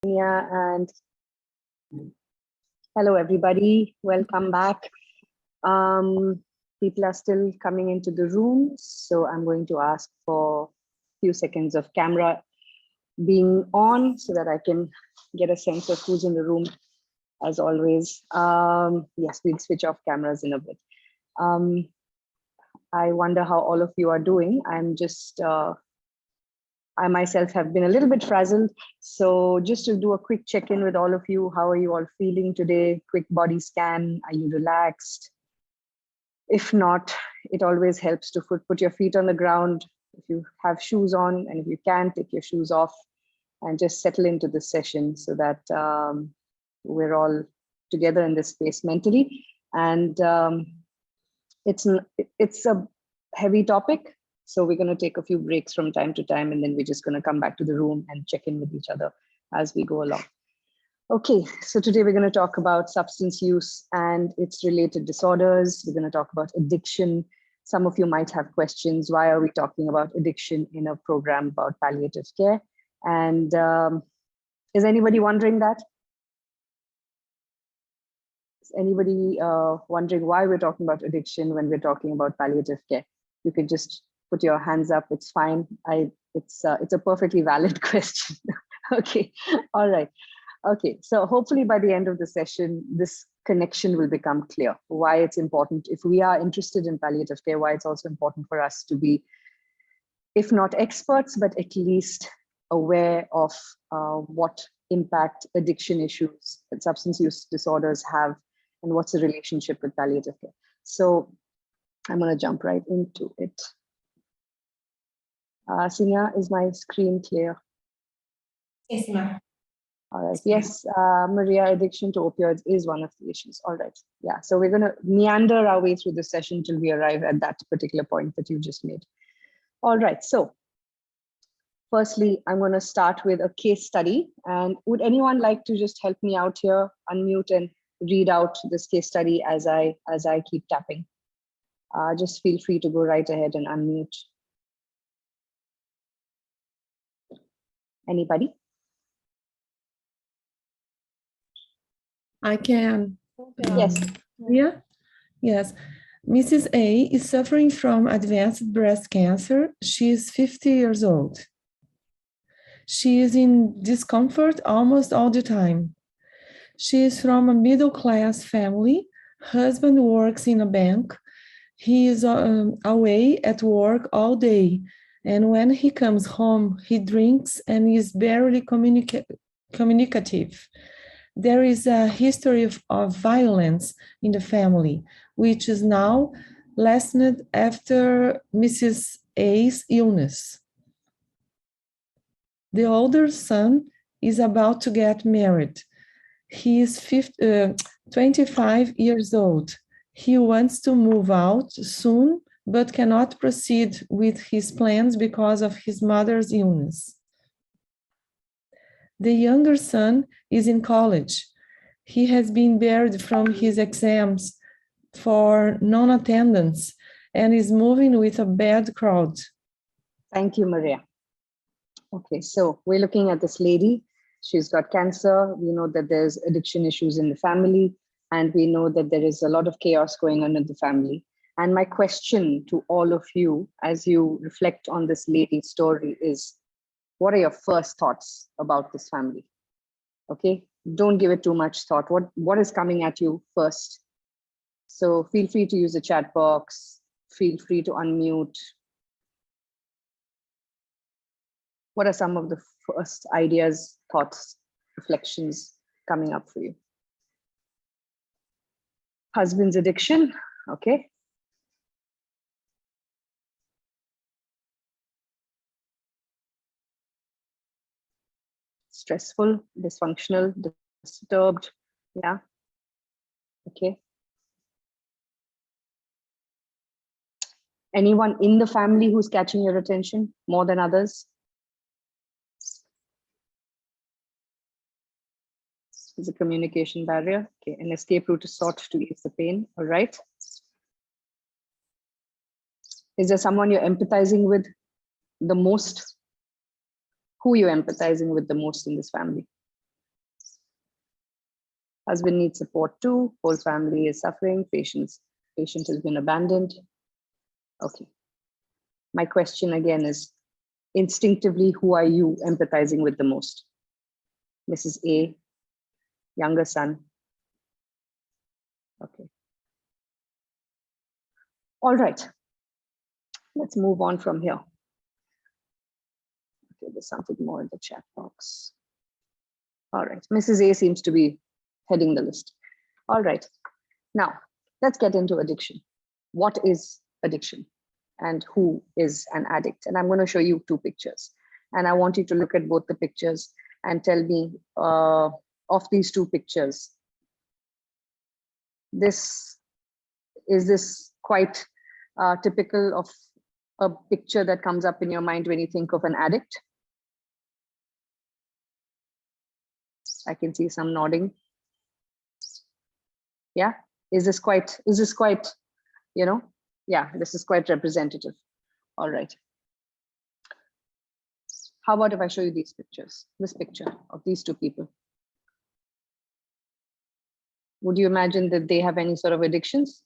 And hello, everybody. Welcome back. People are still coming into the room, so I'm going to ask for a few seconds of camera being on so that I can get a sense of who's in the room, as always. Yes, we'll switch off cameras in a bit. I wonder how all of you are doing. I myself have been a little bit frazzled. So just to do a quick check-in with all of you, how are you all feeling today? Quick body scan, are you relaxed? If not, it always helps to put your feet on the ground. If you have shoes on, and if you can, take your shoes off and just settle into the session so that we're all together in this space mentally. And it's a heavy topic. So we're going to take a few breaks from time to time, and then we're just going to come back to the room and check in with each other as we go along. Okay, so today we're going to talk about substance use and its related disorders. We're going to talk about addiction. Some of you might have questions. Why are we talking about addiction in a program about palliative care? And is anybody wondering that? Is anybody wondering why we're talking about addiction when we're talking about palliative care? You can just put your hands up, it's fine. It's a perfectly valid question. Okay, all right. Okay, so hopefully by the end of the session, this connection will become clear, why it's important. If we are interested in palliative care, why it's also important for us to be, if not experts, but at least aware of what impact addiction issues and substance use disorders have, and what's the relationship with palliative care. So I'm gonna jump right into it. Sinya, is my screen clear? Yes, ma'am. All right. Yes, Maria, addiction to opioids is one of the issues. All right. Yeah. So we're going to meander our way through the session till we arrive at that particular point that you just made. All right. So firstly, I'm going to start with a case study. And would anyone like to just help me out here, unmute and read out this case study as I keep tapping? Just feel free to go right ahead and unmute. Anybody? I can. Yes. Yeah. Yes. Mrs. A is suffering from advanced breast cancer. She is 50 years old. She is in discomfort almost all the time. She is from a middle-class family. Husband works in a bank. He is away at work all day. And when he comes home, he drinks and is barely communicative. There is a history of violence in the family, which is now lessened after Mrs. A's illness. The older son is about to get married. He is 25 years old. He wants to move out soon, but cannot proceed with his plans because of his mother's illness. The younger son is in college. He has been barred from his exams for non-attendance and is moving with a bad crowd. Thank you, Maria. Okay, so we're looking at this lady. She's got cancer. We know that there's addiction issues in the family, and we know that there is a lot of chaos going on in the family. And my question to all of you, as you reflect on this lady's story, is what are your first thoughts about this family? Okay, don't give it too much thought. What is coming at you first? So feel free to use the chat box. Feel free to unmute. What are some of the first ideas, thoughts, reflections coming up for you? Husband's addiction, okay. Stressful, dysfunctional, disturbed, yeah, okay. Anyone in the family who's catching your attention more than others? Is a communication barrier. Okay, an escape route is sought to ease the pain. All right. Is there someone you're empathizing with the most? Who you're empathizing with the most in this family? Husband needs support too. Whole family is suffering. Patient has been abandoned. Okay. My question again is, instinctively, who are you empathizing with the most? Mrs. A, younger son. Okay. All right. Let's move on from here. Okay, there's something more in the chat box. All right. Mrs. A seems to be heading the list. All right. Now, let's get into addiction. What is addiction? And who is an addict? And I'm going to show you 2 pictures. And I want you to look at both the pictures and tell me of these 2 pictures, is this quite typical of a picture that comes up in your mind when you think of an addict? I can see some nodding. Yeah, is this quite, you know, yeah, this is quite representative. All right. How about if I show you these pictures, this picture of these 2 people? Would you imagine that they have any sort of addictions?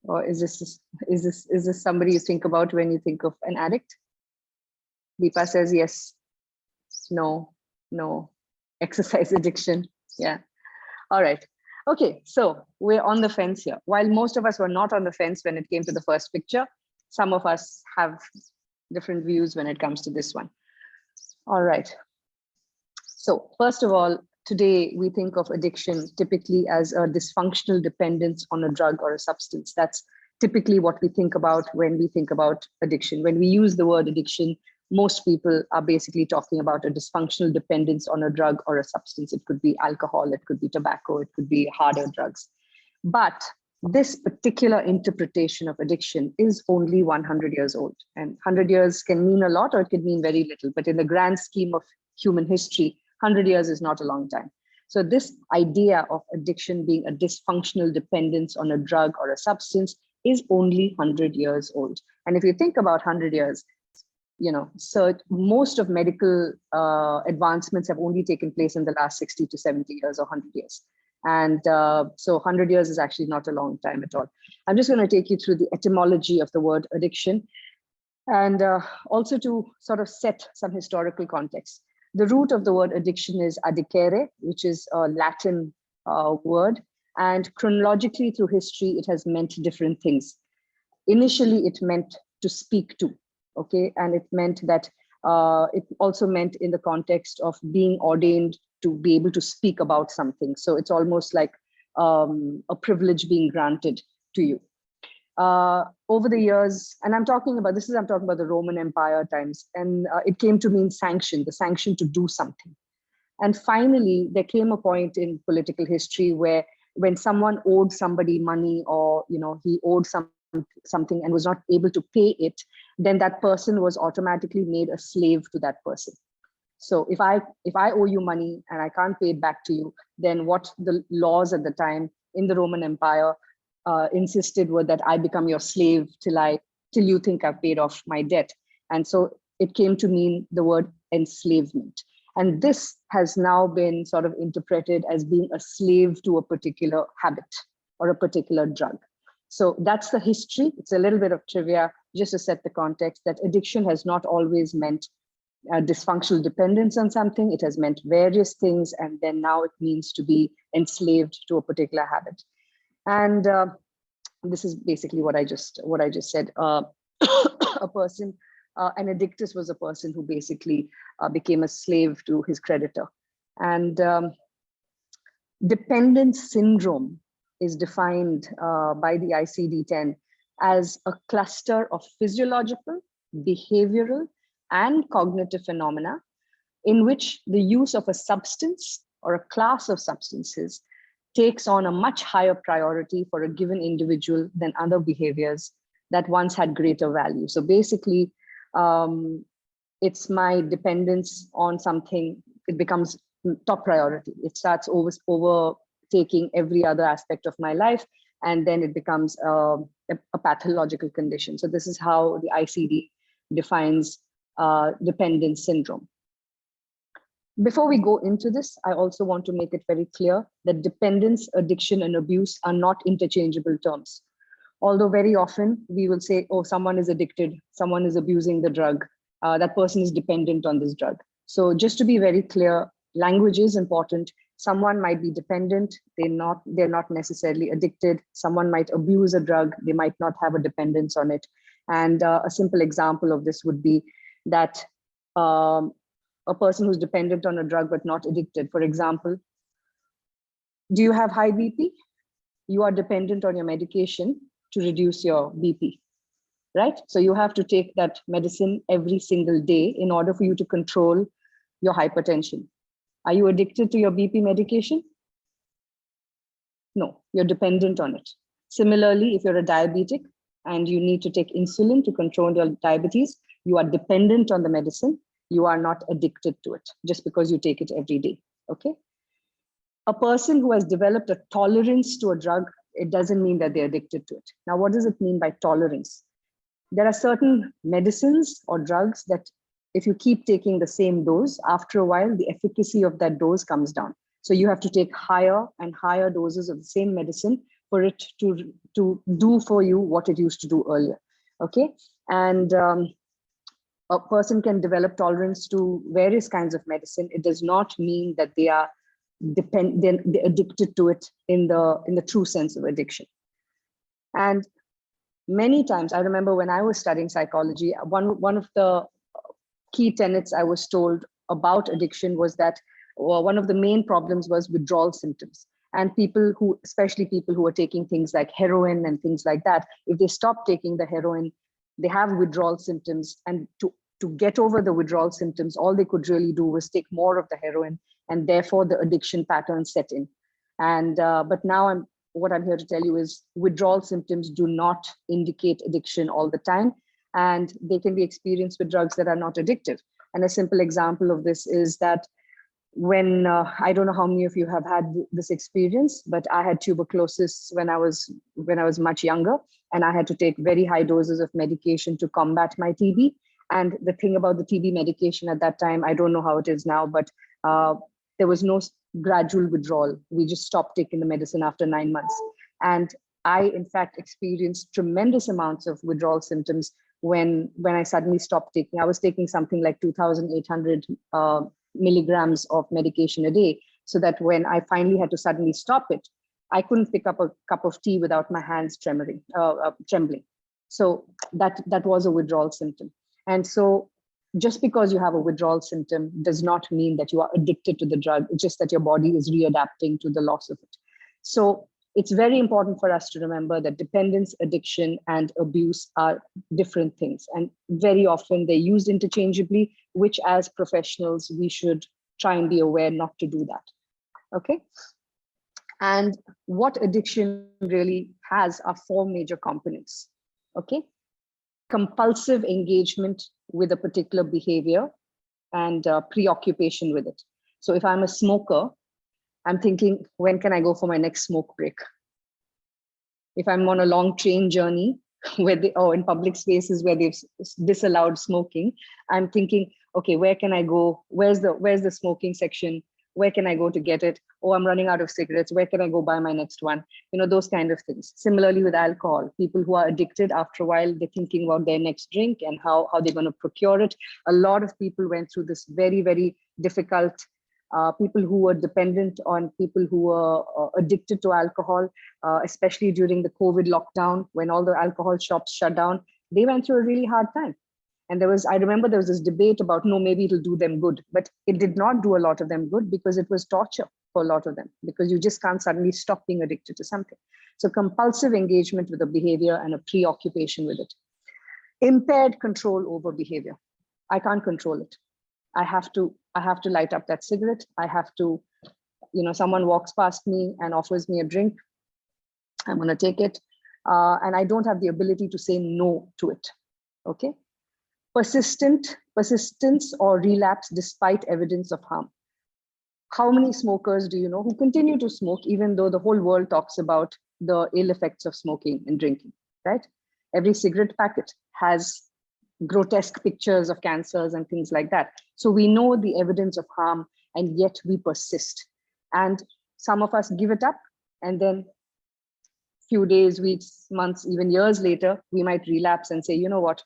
Or is this somebody you think about when you think of an addict? Deepa says yes, no, exercise addiction. Yeah. All right. Okay, so we're on the fence here. While most of us were not on the fence when it came to the first picture, some of us have different views when it comes to this one. All right. So first of all, today we think of addiction typically as a dysfunctional dependence on a drug or a substance. That's typically what we think about when we think about addiction. When we use the word addiction, most people are basically talking about a dysfunctional dependence on a drug or a substance. It could be alcohol, it could be tobacco, it could be harder drugs. But this particular interpretation of addiction is only 100 years old. And 100 years can mean a lot or it can mean very little. But in the grand scheme of human history, 100 years is not a long time. So this idea of addiction being a dysfunctional dependence on a drug or a substance is only 100 years old. And if you think about 100 years, so most of medical advancements have only taken place in the last 60 to 70 years or 100 years. And so 100 years is actually not a long time at all. I'm just going to take you through the etymology of the word addiction and also to sort of set some historical context. The root of the word addiction is addicere, which is a Latin word. And chronologically through history, it has meant different things. Initially, it meant to speak to. Okay, and it meant that it also meant in the context of being ordained to be able to speak about something. So it's almost like a privilege being granted to you. Over the years, and I'm talking about the Roman Empire times, and it came to mean sanction, the sanction to do something. And finally, there came a point in political history where when someone owed somebody money or he owed something and was not able to pay it, then that person was automatically made a slave to that person. So if I owe you money and I can't pay it back to you, then what the laws at the time in the Roman Empire insisted were that I become your slave till you think I've paid off my debt. And so it came to mean the word enslavement. And this has now been sort of interpreted as being a slave to a particular habit or a particular drug. So that's the history. It's a little bit of trivia just to set the context that addiction has not always meant dysfunctional dependence on something. It has meant various things, and then now it means to be enslaved to a particular habit. And this is basically what I just said. A person, an addictus was a person who basically became a slave to his creditor. And dependence syndrome is defined by the ICD-10 as a cluster of physiological, behavioral, and cognitive phenomena in which the use of a substance or a class of substances takes on a much higher priority for a given individual than other behaviors that once had greater value. So basically, it's my dependence on something, it becomes top priority. It starts overtaking every other aspect of my life, and then it becomes a pathological condition. So this is how the ICD defines dependence syndrome. Before we go into this, I also want to make it very clear that dependence, addiction, and abuse are not interchangeable terms. Although very often we will say, oh, someone is addicted, someone is abusing the drug, that person is dependent on this drug. So just to be very clear, language is important. Someone might be dependent, they're not necessarily addicted. Someone might abuse a drug, they might not have a dependence on it. And a simple example of this would be that a person who's dependent on a drug but not addicted, for example, do you have high BP? You are dependent on your medication to reduce your BP, right? So you have to take that medicine every single day in order for you to control your hypertension. Are you addicted to your BP medication? No, you're dependent on it. Similarly, if you're a diabetic and you need to take insulin to control your diabetes, you are dependent on the medicine. You are not addicted to it just because you take it every day, okay? A person who has developed a tolerance to a drug, it doesn't mean that they're addicted to it. Now, what does it mean by tolerance? There are certain medicines or drugs that if you keep taking the same dose, after a while, the efficacy of that dose comes down. So you have to take higher and higher doses of the same medicine for it to do for you what it used to do earlier, okay? And a person can develop tolerance to various kinds of medicine. It does not mean that they are they're addicted to it in the true sense of addiction. And many times, I remember when I was studying psychology, one of the key tenets I was told about addiction was that one of the main problems was withdrawal symptoms. And people who, especially people who are taking things like heroin and things like that, if they stop taking the heroin, they have withdrawal symptoms. And to get over the withdrawal symptoms, all they could really do was take more of the heroin, and therefore the addiction pattern set in. And but now what I'm here to tell you is withdrawal symptoms do not indicate addiction all the time, and they can be experienced with drugs that are not addictive. And a simple example of this is that when I don't know how many of you have had this experience, but I had tuberculosis when I was much younger, and I had to take very high doses of medication to combat my TB. And the thing about the TB medication at that time, I don't know how it is now, but there was no gradual withdrawal. We just stopped taking the medicine after 9 months. And I, in fact, experienced tremendous amounts of withdrawal symptoms when I suddenly stopped taking. I was taking something like 2,800 milligrams of medication a day, so that when I finally had to suddenly stop it, I couldn't pick up a cup of tea without my hands trembling. So that was a withdrawal symptom. And so just because you have a withdrawal symptom does not mean that you are addicted to the drug. It's just that your body is readapting to the loss of it. So it's very important for us to remember that dependence, addiction, and abuse are different things. And very often they're used interchangeably, which as professionals, we should try and be aware not to do that, okay? And what addiction really has are 4 major components, okay? Compulsive engagement with a particular behavior and preoccupation with it. So if I'm a smoker, I'm thinking, when can I go for my next smoke break? If I'm on a long train journey or in public spaces where they've disallowed smoking, I'm thinking, okay, where can I go? Where's the smoking section? Where can I go to get it? Oh, I'm running out of cigarettes. Where can I go buy my next one? You know, those kind of things. Similarly with alcohol, people who are addicted, after a while, they're thinking about their next drink and how they're going to procure it. A lot of people went through this very, very difficult. People who were dependent on people who were addicted to alcohol, especially during the COVID lockdown, when all the alcohol shops shut down, they went through a really hard time. And I remember there was this debate about, no, maybe it'll do them good, but it did not do a lot of them good because it was torture for a lot of them, because you just can't suddenly stop being addicted to something. So compulsive engagement with a behavior and a preoccupation with it. Impaired control over behavior. I can't control it. I have to light up that cigarette. I have to, someone walks past me and offers me a drink. I'm going to take it. And I don't have the ability to say no to it. Okay. Persistence or relapse despite evidence of harm. How many smokers do you know who continue to smoke even though the whole world talks about the ill effects of smoking and drinking, right? Every cigarette packet has grotesque pictures of cancers and things like that. So we know the evidence of harm and yet we persist. And some of us give it up, and then few days, weeks, months, even years later, we might relapse and say, you know what,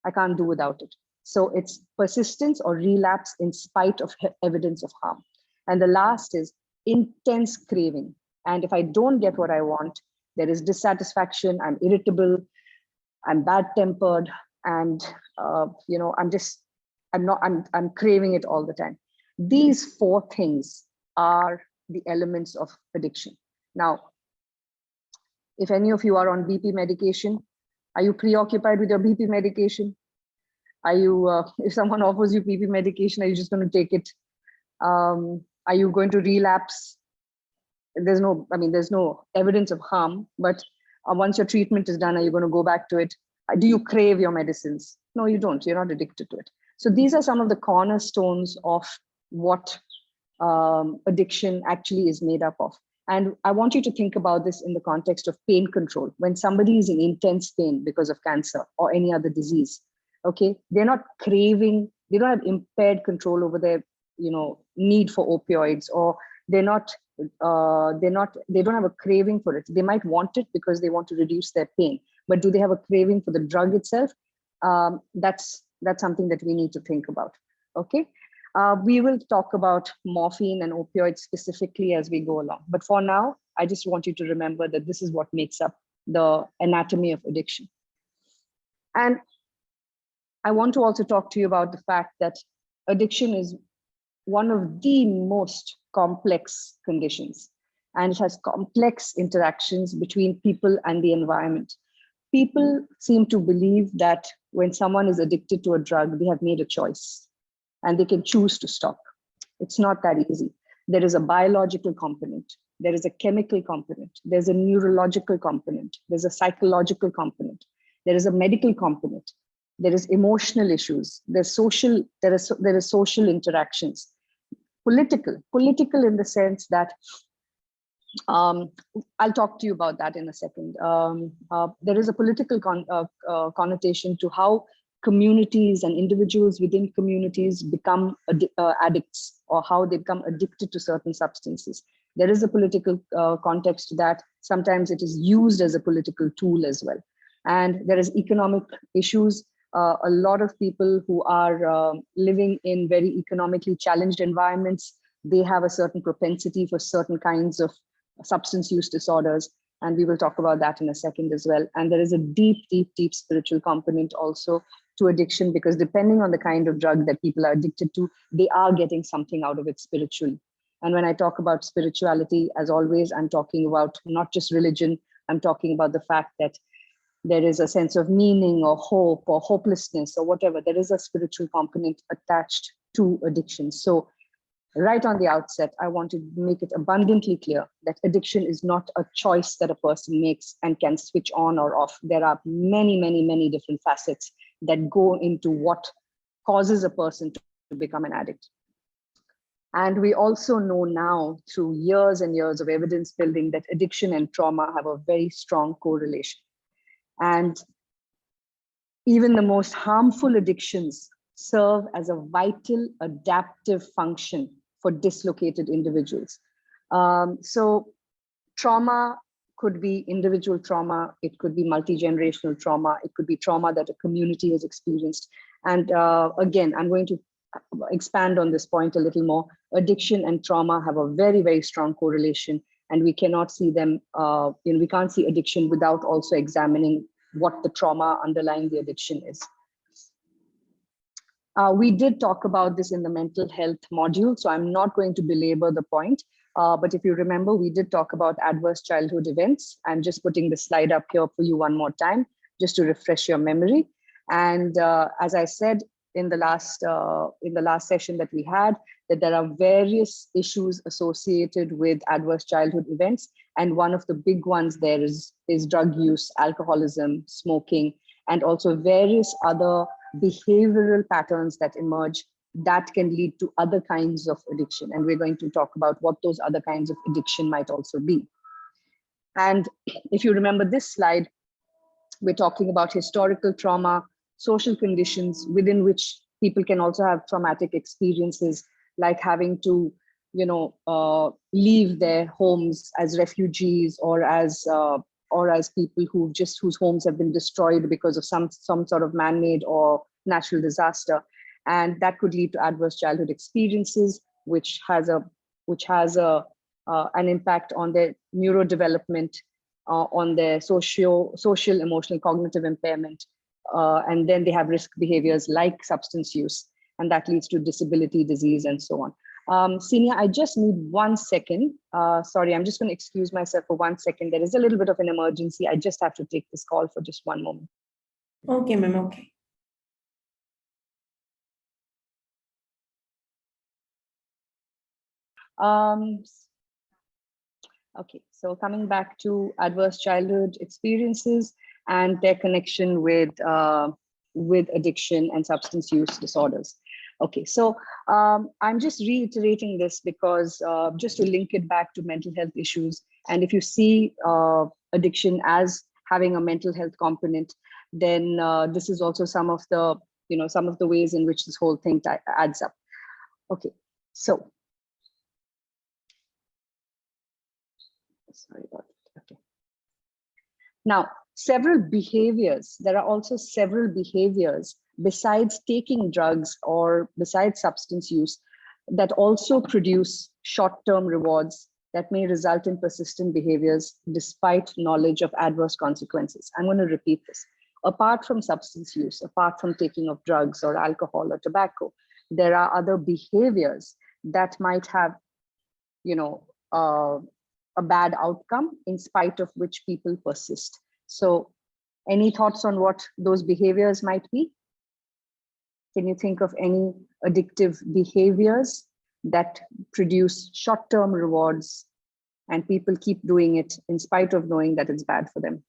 I can't do without it. So it's persistence or relapse in spite of evidence of harm. And the last is intense craving. And if I don't get what I want, there is dissatisfaction, I'm irritable, I'm bad tempered, and I'm craving it all the time. These four things are the elements of addiction. Now, if any of you are on BP medication, are you preoccupied with your BP medication? Are you, if someone offers you BP medication, are you just going to take it? Are you going to relapse? There's no evidence of harm, but once your treatment is done, are you going to go back to it? Do you crave your medicines? No, you don't. You're not addicted to it. So these are some of the cornerstones of what addiction actually is made up of. And I want you to think about this in the context of pain control. When somebody is in intense pain because of cancer or any other disease, okay, they're not craving, they don't have impaired control over their, need for opioids, or they don't have a craving for it. They might want it because they want to reduce their pain, but do they have a craving for the drug itself? That's something that we need to think about. Okay. We will talk about morphine and opioids specifically as we go along. But for now, I just want you to remember that this is what makes up the anatomy of addiction. And I want to also talk to you about the fact that addiction is one of the most complex conditions, and it has complex interactions between people and the environment. People seem to believe that when someone is addicted to a drug, they have made a choice and they can choose to stop. It's not that easy. There is a biological component. There is a chemical component. There's a neurological component. There's a psychological component. There is a medical component. There is emotional issues. There is social interactions. Political in the sense that, I'll talk to you about that in a second. There is a political connotation to how communities and individuals within communities become addicts, or how they become addicted to certain substances. There is a political context that sometimes it is used as a political tool as well. And there is economic issues. A lot of people who are living in very economically challenged environments, they have a certain propensity for certain kinds of substance use disorders. And we will talk about that in a second as well. And there is a deep spiritual component also to addiction, because depending on the kind of drug that people are addicted to, they are getting something out of it spiritually. And when I talk about spirituality, as always, I'm talking about not just religion, I'm talking about the fact that there is a sense of meaning or hope or hopelessness or whatever. There is a spiritual component attached to addiction. So right on the outset, I want to make it abundantly clear that addiction is not a choice that a person makes and can switch on or off. There are many different facets that go into what causes a person to become an addict. And we also know now, through years and years of evidence building, that addiction and trauma have a very strong correlation. And even the most harmful addictions serve as a vital adaptive function for dislocated individuals. So trauma could be individual trauma, it could be multi-generational trauma, it could be trauma that a community has experienced. And again, I'm going to expand on this point a little more. Addiction and trauma have a very strong correlation, and we cannot see them, we can't see addiction without also examining what the trauma underlying the addiction is. We did talk about this in the mental health module, so I'm not going to belabor the point. But if you remember, we did talk about adverse childhood events. I'm just putting the slide up here for you one more time, just to refresh your memory. And as I said in the last session that we had, that there are various issues associated with adverse childhood events. And one of the big ones there is drug use, alcoholism, smoking, and also various other behavioral patterns that emerge that can lead to other kinds of addiction. And we're going to talk about what those other kinds of addiction might also be. And if you remember this slide, we're talking about historical trauma, social conditions within which people can also have traumatic experiences, like having to, leave their homes as refugees or as people whose homes have been destroyed because of some sort of man-made or natural disaster. And that could lead to adverse childhood experiences, which has an impact on their neurodevelopment, on their social, emotional, cognitive impairment. And then they have risk behaviors like substance use, and that leads to disability, disease, and so on. Senior, I just need 1 second. Sorry, I'm just going to excuse myself for 1 second. There is a little bit of an emergency. I just have to take this call for just one moment. Okay, ma'am. Okay. Okay, so coming back to adverse childhood experiences and their connection with addiction and substance use disorders. Okay, so I'm just reiterating this because just to link it back to mental health issues. And if you see addiction as having a mental health component, then this is also some of the ways in which this whole thing adds up. Okay, so sorry about that. Okay. Now, there are also several behaviors besides taking drugs or besides substance use that also produce short-term rewards that may result in persistent behaviors despite knowledge of adverse consequences. I'm going to repeat this. Apart from substance use, apart from taking of drugs or alcohol or tobacco, there are other behaviors that might have, a bad outcome in spite of which people persist. So any thoughts on what those behaviors might be? Can you think of any addictive behaviors that produce short-term rewards and people keep doing it in spite of knowing that it's bad for them?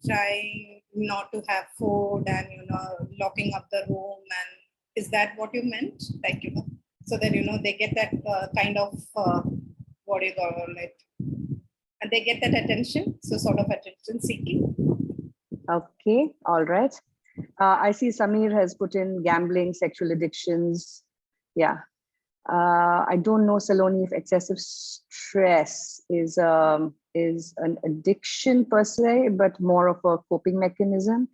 Trying not to have food and, locking up the room. And is that what you meant? Like, so that, they get that kind of, what do you call it? And they get that attention. So sort of attention seeking. Okay, all right. I see Samir has put in gambling, sexual addictions. Yeah. I don't know, Saloni, if excessive stress is an addiction per se, but more of a coping mechanism.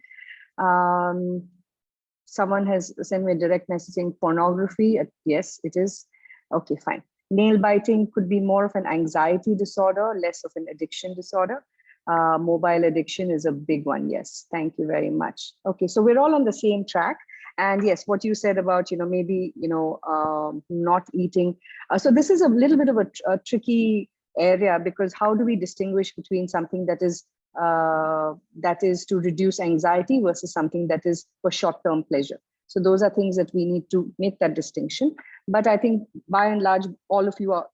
Someone has sent me a direct message saying pornography. Yes, it is. Okay, fine. Nail biting could be more of an anxiety disorder, less of an addiction disorder. Mobile addiction is a big one. Yes, thank you very much. Okay, so we're all on the same track. And yes, what you said about, maybe, not eating. So this is a little bit of a tricky area, because how do we distinguish between something that is to reduce anxiety versus something that is for short-term pleasure? So those are things that we need to make that distinction. But I think by and large, all of you are,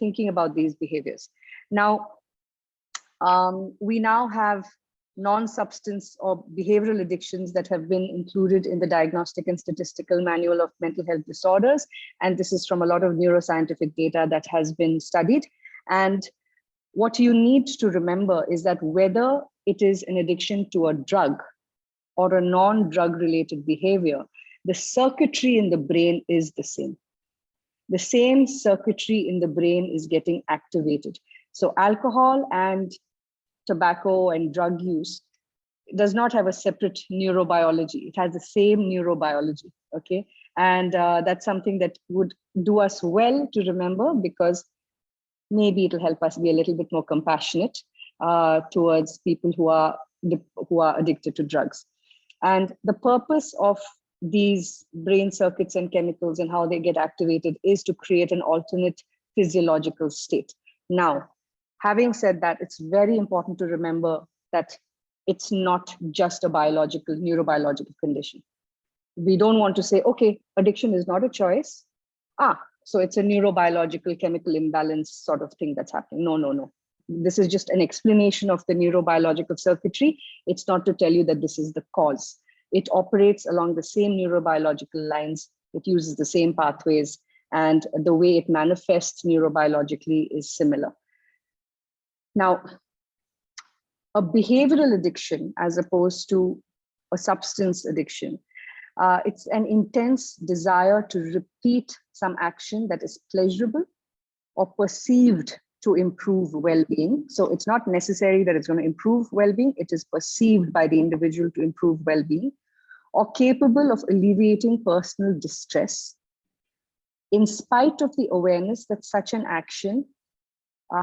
thinking about these behaviors. Now, we now have non-substance or behavioral addictions that have been included in the Diagnostic and Statistical Manual of Mental Health Disorders. And this is from a lot of neuroscientific data that has been studied. And what you need to remember is that whether it is an addiction to a drug or a non-drug related behavior, the circuitry in the brain is the same. The same circuitry in the brain is getting activated. So alcohol and tobacco and drug use does not have a separate neurobiology. It has the same neurobiology, okay? And that's something that would do us well to remember, because maybe it'll help us be a little bit more compassionate towards people who are addicted to drugs. And the purpose of these brain circuits and chemicals and how they get activated is to create an alternate physiological state. Now, having said that, it's very important to remember that it's not just a neurobiological condition. We don't want to say, okay, addiction is not a choice. So it's a neurobiological chemical imbalance sort of thing that's happening. No. This is just an explanation of the neurobiological circuitry. It's not to tell you that this is the cause. It operates along the same neurobiological lines. It uses the same pathways, and the way it manifests neurobiologically is similar. Now, a behavioral addiction as opposed to a substance addiction. It's an intense desire to repeat some action that is pleasurable or perceived to improve well-being. So it's not necessary that it's going to improve well-being. It is perceived by the individual to improve well-being, or capable of alleviating personal distress, in spite of the awareness that such an action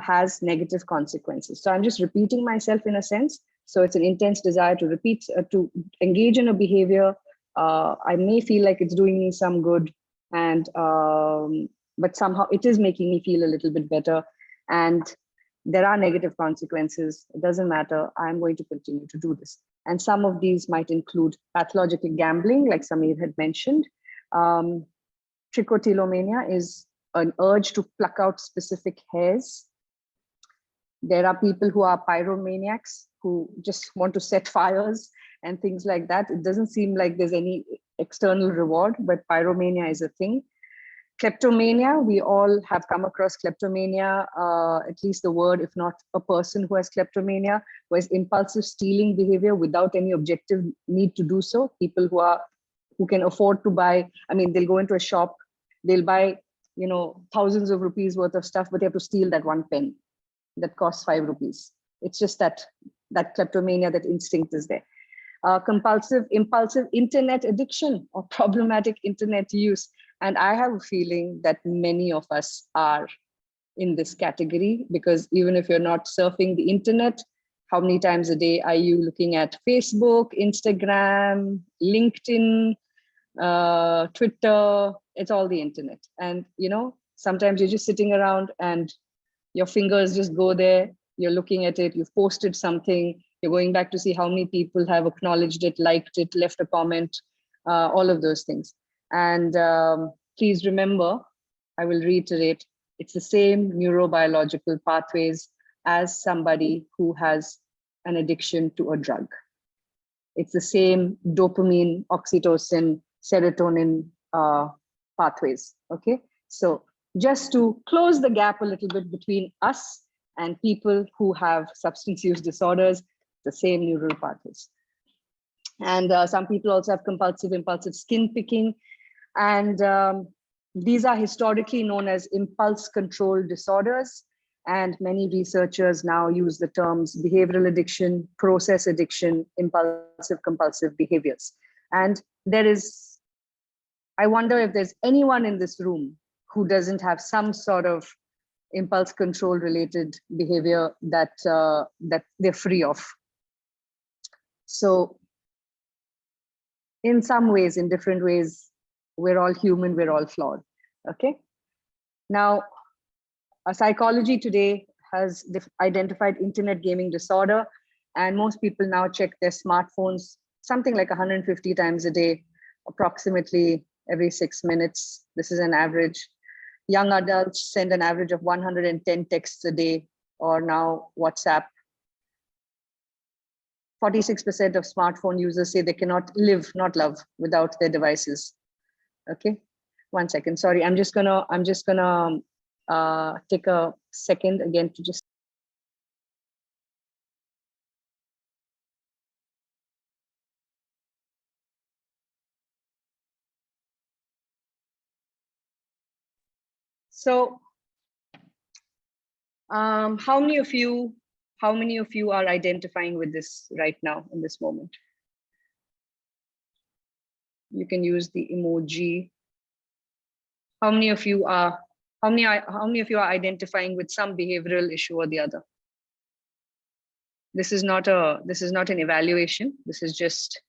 has negative consequences. So I'm just repeating myself in a sense. So it's an intense desire to repeat, to engage in a behavior. I may feel like it's doing me some good, and but somehow it is making me feel a little bit better. And there are negative consequences. It doesn't matter. I'm going to continue to do this. And some of these might include pathological gambling, like Samir had mentioned. Trichotillomania is an urge to pluck out specific hairs. There are people who are pyromaniacs who just want to set fires and things like that. It doesn't seem like there's any external reward, but pyromania is a thing. Kleptomania, we all have come across kleptomania, at least the word, if not a person who has kleptomania, who has impulsive stealing behavior without any objective need to do so. People who can afford to buy, I mean, they'll go into a shop, they'll buy, thousands of rupees worth of stuff, but they have to steal that one pen that costs 5 rupees. It's just that kleptomania, that instinct is there. Impulsive internet addiction or problematic internet use. And I have a feeling that many of us are in this category, because even if you're not surfing the internet, how many times a day are you looking at Facebook, Instagram, LinkedIn, Twitter? It's all the internet. And, sometimes you're just sitting around and your fingers just go there. You're looking at it. You've posted something. You're going back to see how many people have acknowledged it, liked it, left a comment, all of those things. And please remember, I will reiterate, it's the same neurobiological pathways as somebody who has an addiction to a drug. It's the same dopamine, oxytocin, serotonin pathways, okay? So just to close the gap a little bit between us and people who have substance use disorders, the same neural pathways. And some people also have impulsive skin picking. And these are historically known as impulse control disorders. And many researchers now use the terms behavioral addiction, process addiction, impulsive compulsive behaviors. And I wonder if there's anyone in this room who doesn't have some sort of impulse control related behavior that they're free of. So in some ways, in different ways, we're all human, we're all flawed, okay? Now, psychology today has identified internet gaming disorder, and most people now check their smartphones something like 150 times a day, approximately every 6 minutes. This is an average. Young adults send an average of 110 texts a day, or now WhatsApp. 46% of smartphone users say they cannot live, not love, without their devices. Okay, 1 second. Sorry, I'm just gonna take a second again to just. So, how many of you are identifying with this right now in this moment? You can use the emoji. How many of you are identifying with some behavioral issue or the other? This is not an evaluation. This is just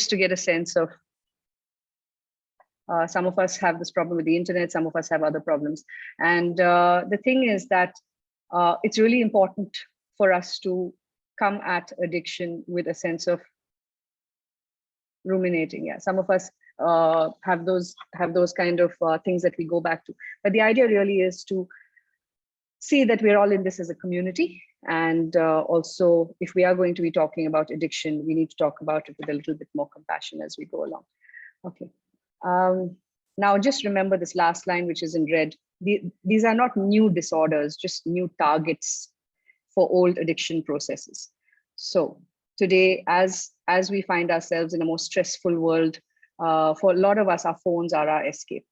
to get a sense of. Some of us have this problem with the internet. Some of us have other problems. And the thing is that it's really important for us to come at addiction with a sense of ruminating. Yeah, some of us have those kind of things that we go back to. But the idea really is to see that we're all in this as a community. And also, if we are going to be talking about addiction, we need to talk about it with a little bit more compassion as we go along. Okay. Now, just remember this last line, which is in red. These are not new disorders, just new targets. for old addiction processes. So today, as we find ourselves in a more stressful world, for a lot of us, our phones are our escape.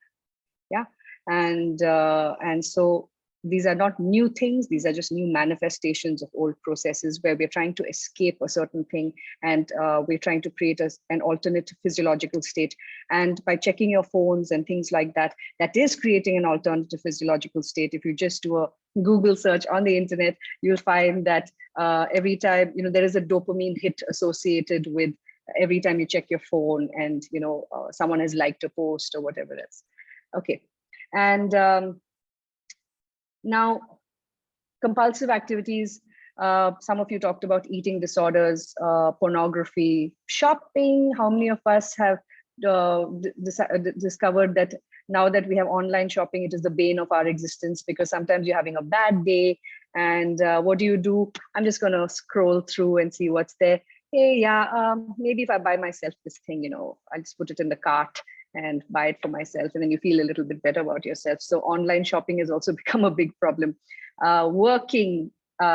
Yeah, and so these are not new things. These are just new manifestations of old processes where we're trying to escape a certain thing, and we're trying to create an alternate physiological state. And by checking your phones and things like that, that is creating an alternative physiological state. If you just do a Google search on the internet, you'll find that every time, there is a dopamine hit associated with every time you check your phone, and someone has liked a post or whatever else. Okay, and now compulsive activities. Some of you talked about eating disorders, pornography, shopping. How many of us have discovered that now that we have online shopping, it is the bane of our existence, because sometimes you're having a bad day, and what do? I'm just going to scroll through and see what's there. Hey, yeah, maybe if I buy myself this thing, I'll just put it in the cart and buy it for myself, and then you feel a little bit better about yourself. So online shopping has also become a big problem. Working,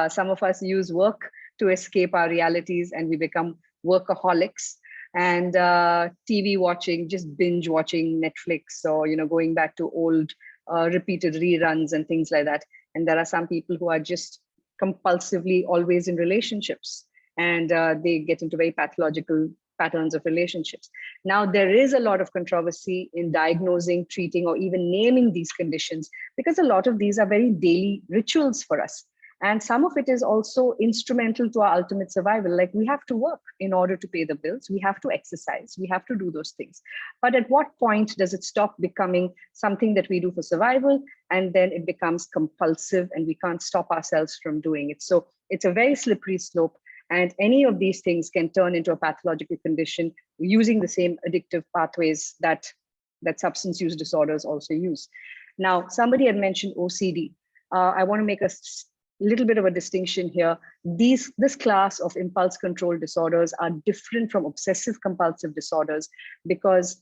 some of us use work to escape our realities, and we become workaholics. And TV watching, just binge watching Netflix, or going back to old repeated reruns and things like that. And there are some people who are just compulsively always in relationships, and they get into very pathological patterns of relationships. Now, there is a lot of controversy in diagnosing, treating, or even naming these conditions, because a lot of these are very daily rituals for us. And some of it is also instrumental to our ultimate survival. Like, we have to work in order to pay the bills. We have to exercise. We have to do those things. But at what point does it stop becoming something that we do for survival, and then it becomes compulsive and we can't stop ourselves from doing it? So it's a very slippery slope. And any of these things can turn into a pathological condition using the same addictive pathways that substance use disorders also use. Now, somebody had mentioned OCD. I want to make a little bit of a distinction here. This class of impulse control disorders are different from obsessive compulsive disorders, because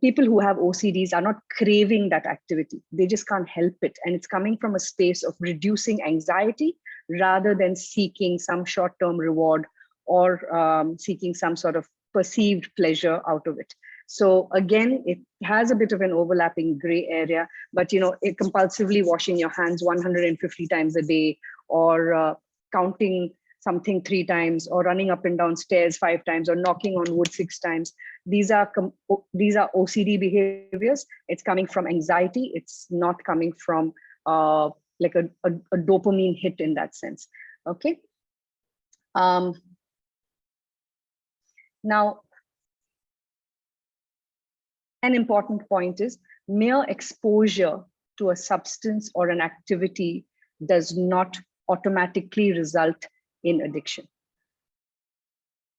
people who have OCDs are not craving that activity. They just can't help it. And it's coming from a space of reducing anxiety rather than seeking some short-term reward or seeking some sort of perceived pleasure out of it. So again, it has a bit of an overlapping gray area, but compulsively washing your hands 150 times a day, or counting something 3 times, or running up and down stairs 5 times, or knocking on wood 6 times. These are OCD behaviors. It's coming from anxiety. It's not coming from like a dopamine hit in that sense. Okay. Now, an important point is mere exposure to a substance or an activity does not automatically result in addiction.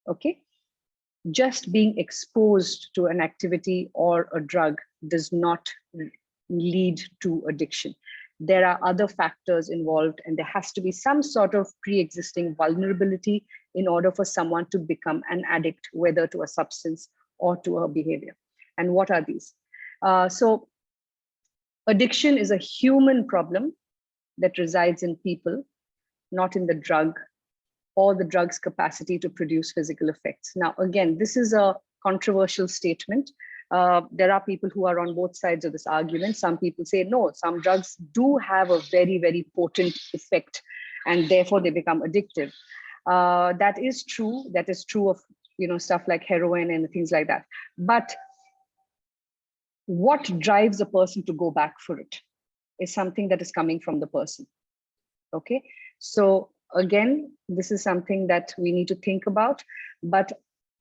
Okay. Just being exposed to an activity or a drug does not lead to addiction. There are other factors involved, and there has to be some sort of pre-existing vulnerability in order for someone to become an addict, whether to a substance or to a behavior. And what are these? So addiction is a human problem that resides in people, not in the drug or the drug's capacity to produce physical effects. Now, again, this is a controversial statement. There are people who are on both sides of this argument. Some people say, no, some drugs do have a very, very potent effect, and therefore they become addictive. That is true. That is true of stuff like heroin and things like that. But what drives a person to go back for it is something that is coming from the person. Okay, so again, this is something that we need to think about, but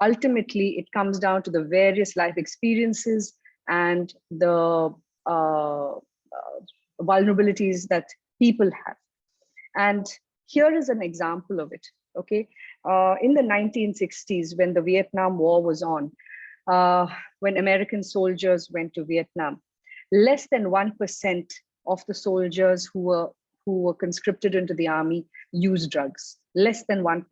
ultimately it comes down to the various life experiences and the vulnerabilities that people have. And here is an example of it. Okay, in the 1960s, when the Vietnam War was on, when American soldiers went to Vietnam, less than 1% of the soldiers who were conscripted into the army used drugs, less than 1%.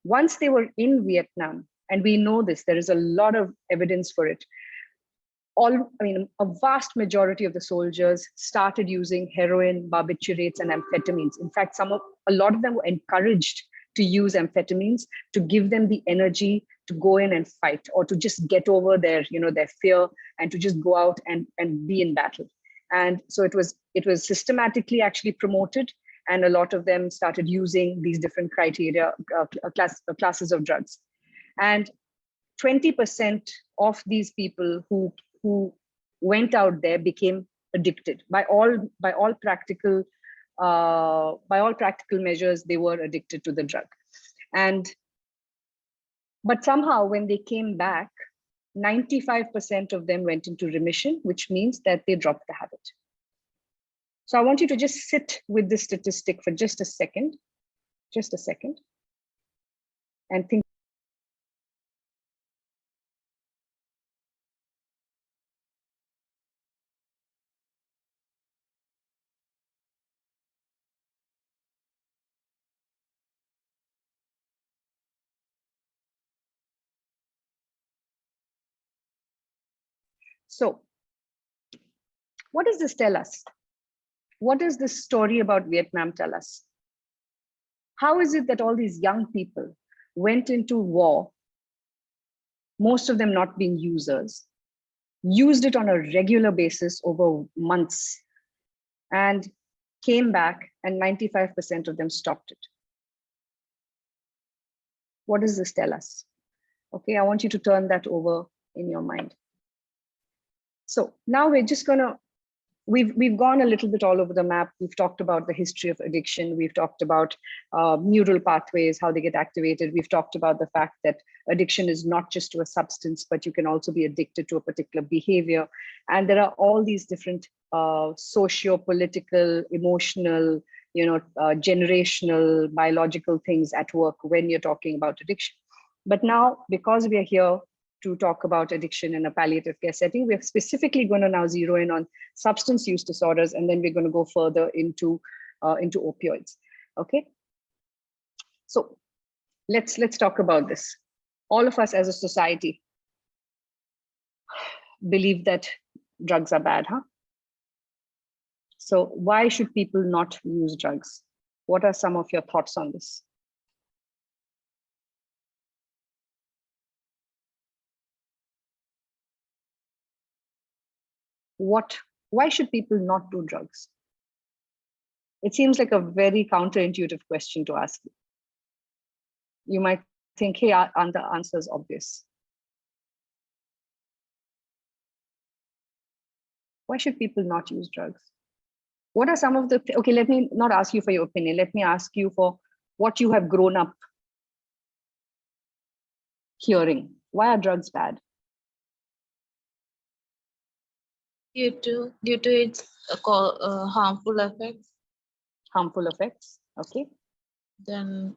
Once they were in Vietnam, and we know this, there is a lot of evidence for it, a vast majority of the soldiers started using heroin, barbiturates, and amphetamines. In fact, a lot of them were encouraged to use amphetamines to give them the energy to go in and fight, or to just get over their fear and to just go out and be in battle. And so it was systematically actually promoted, and a lot of them started using these different criteria, classes of drugs. And 20% of these people who went out there became addicted. By all practical measures, they were addicted to the drug. But somehow when they came back, 95% of them went into remission, which means that they dropped the habit. So I want you to just sit with this statistic for just a second, and think. So what does this tell us? What does this story about Vietnam tell us? How is it that all these young people went into war, most of them not being users, used it on a regular basis over months, and came back and 95% of them stopped it? What does this tell us? Okay, I want you to turn that over in your mind. So now we're just gonna, we've gone a little bit all over the map. We've talked about the history of addiction. We've talked about neural pathways, how they get activated. We've talked about the fact that addiction is not just to a substance, but you can also be addicted to a particular behavior. And there are all these different socio-political, emotional, generational, biological things at work when you're talking about addiction. But now, because we are here to talk about addiction in a palliative care setting, we're specifically going to now zero in on substance use disorders, and then we're going to go further into opioids. Okay, so let's talk about this. All of us as a society believe that drugs are bad, huh? So why should people not use drugs? What are some of your thoughts on this? Why should people not do drugs? It seems like a very counterintuitive question to ask. You might think, hey, the answer is obvious. Why should people not use drugs? What are some of the, okay, let me not ask you for your opinion. Let me ask you for what you have grown up hearing. Why are drugs bad? Due to its harmful effects. Harmful effects, okay. Then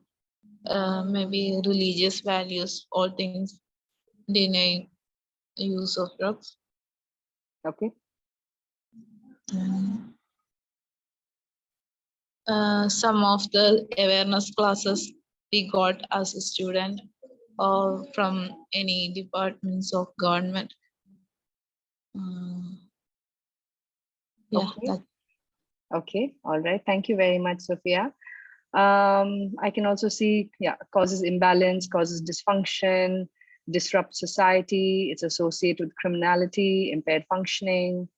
maybe religious values, all things deny use of drugs. Okay. Some of the awareness classes we got as a student or from any departments of government. Yeah. Okay. Okay, all right. Thank you very much, Sophia. I can also see, yeah, causes imbalance, causes dysfunction, disrupt society. It's associated with criminality, impaired functioning,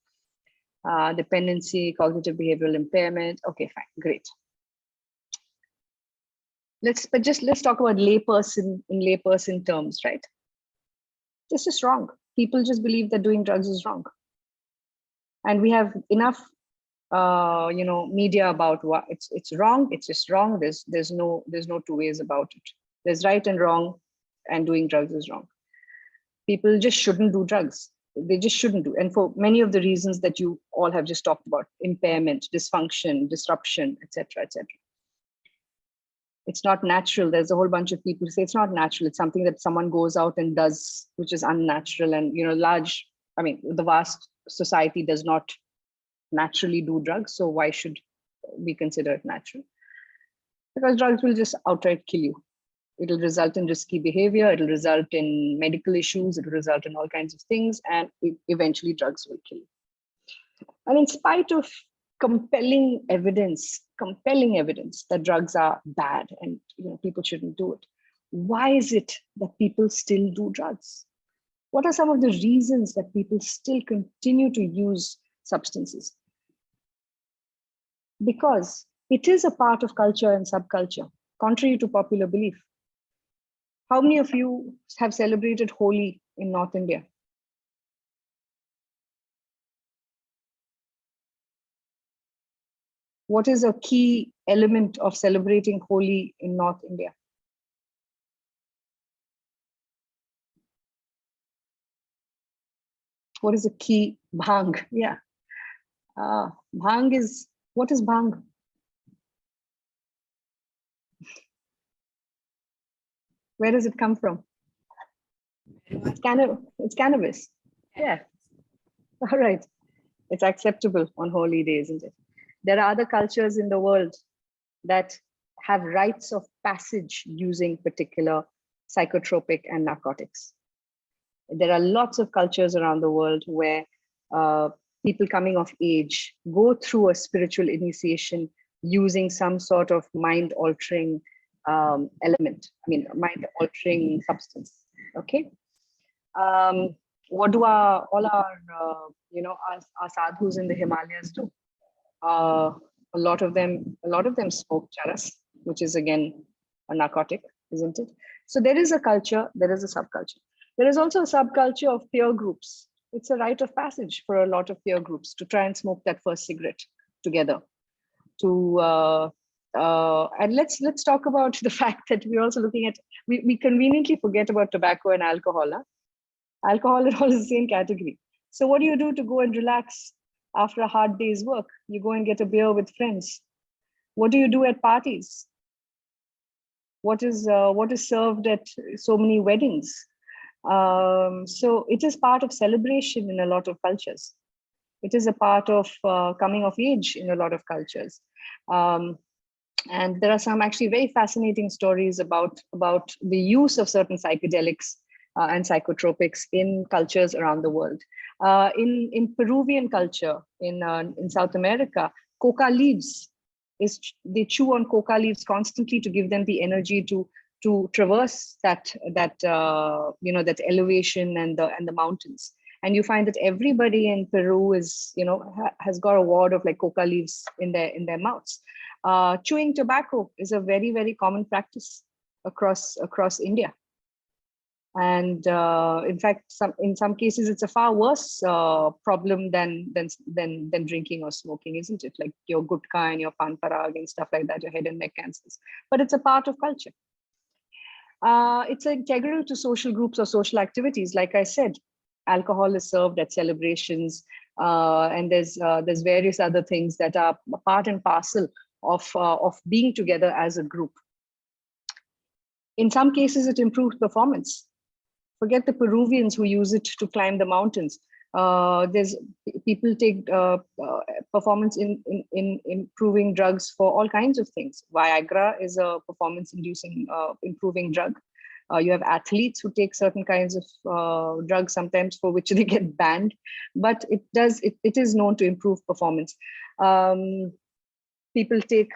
dependency, cognitive behavioral impairment. Okay, fine, great. Let's talk about layperson in layperson terms, right? This is wrong. People just believe that doing drugs is wrong. And we have enough media about what it's wrong. It's just wrong. There's no two ways about it. There's right and wrong, and doing drugs is wrong. People just shouldn't do drugs. They just shouldn't do. And for many of the reasons that you all have just talked about: impairment, dysfunction, disruption, etc., etc. It's not natural. There's a whole bunch of people who say it's not natural. It's something that someone goes out and does, which is unnatural. And the vast society does not naturally do drugs, so why should we consider it natural? Because drugs will just outright kill you It'll result in risky behavior, it'll result in medical issues, it'll result in all kinds of things, and eventually drugs will kill you. And in spite of compelling evidence that drugs are bad and people shouldn't do it, why is it that people still do drugs? What are some of the reasons that people still continue to use substances? Because it is a part of culture and subculture, contrary to popular belief. How many of you have celebrated Holi in North India? What is a key element of celebrating Holi in North India? What is a key? Bhang, yeah. Bhang is, what is bhang? Where does it come from? It's cannabis. Yeah. All right. It's acceptable on holy days, isn't it? There are other cultures in the world that have rites of passage using particular psychotropic and narcotics. There are lots of cultures around the world where people coming of age go through a spiritual initiation using some sort of mind-altering element, mind-altering substance. Okay. What do our sadhus in the Himalayas do? A lot of them smoke charas, which is again a narcotic, isn't it? So there is a culture, there is a subculture. There is also a subculture of peer groups. It's a rite of passage for a lot of peer groups to try and smoke that first cigarette together. And let's talk about the fact that we're also looking at, we conveniently forget about tobacco and alcohol. Huh? Alcohol and all is the same category. So what do you do to go and relax after a hard day's work? You go and get a beer with friends. What do you do at parties? What is served at so many weddings? So it is part of celebration in a lot of cultures. It is a part of coming of age in a lot of cultures. And there are some actually very fascinating stories about the use of certain psychedelics and psychotropics in cultures around the world. In Peruvian culture, in South America, coca leaves, they chew on coca leaves constantly to give them the energy to traverse that elevation and the mountains. And you find that everybody in Peru is, has got a wad of like coca leaves in their mouths. Chewing tobacco is a very, very common practice across India. And in fact, in some cases, it's a far worse problem than drinking or smoking, isn't it? Like your gutka and your pan parag and stuff like that, your head and neck cancers. But it's a part of culture. It's integral to social groups or social activities. Like I said, alcohol is served at celebrations, and there's various other things that are part and parcel of being together as a group. In some cases, it improves performance. Forget the Peruvians who use it to climb the mountains. There's people take performance in improving drugs for all kinds of things. Viagra is a performance-inducing improving drug. You have athletes who take certain kinds of drugs, sometimes for which they get banned, but it is known to improve performance. People take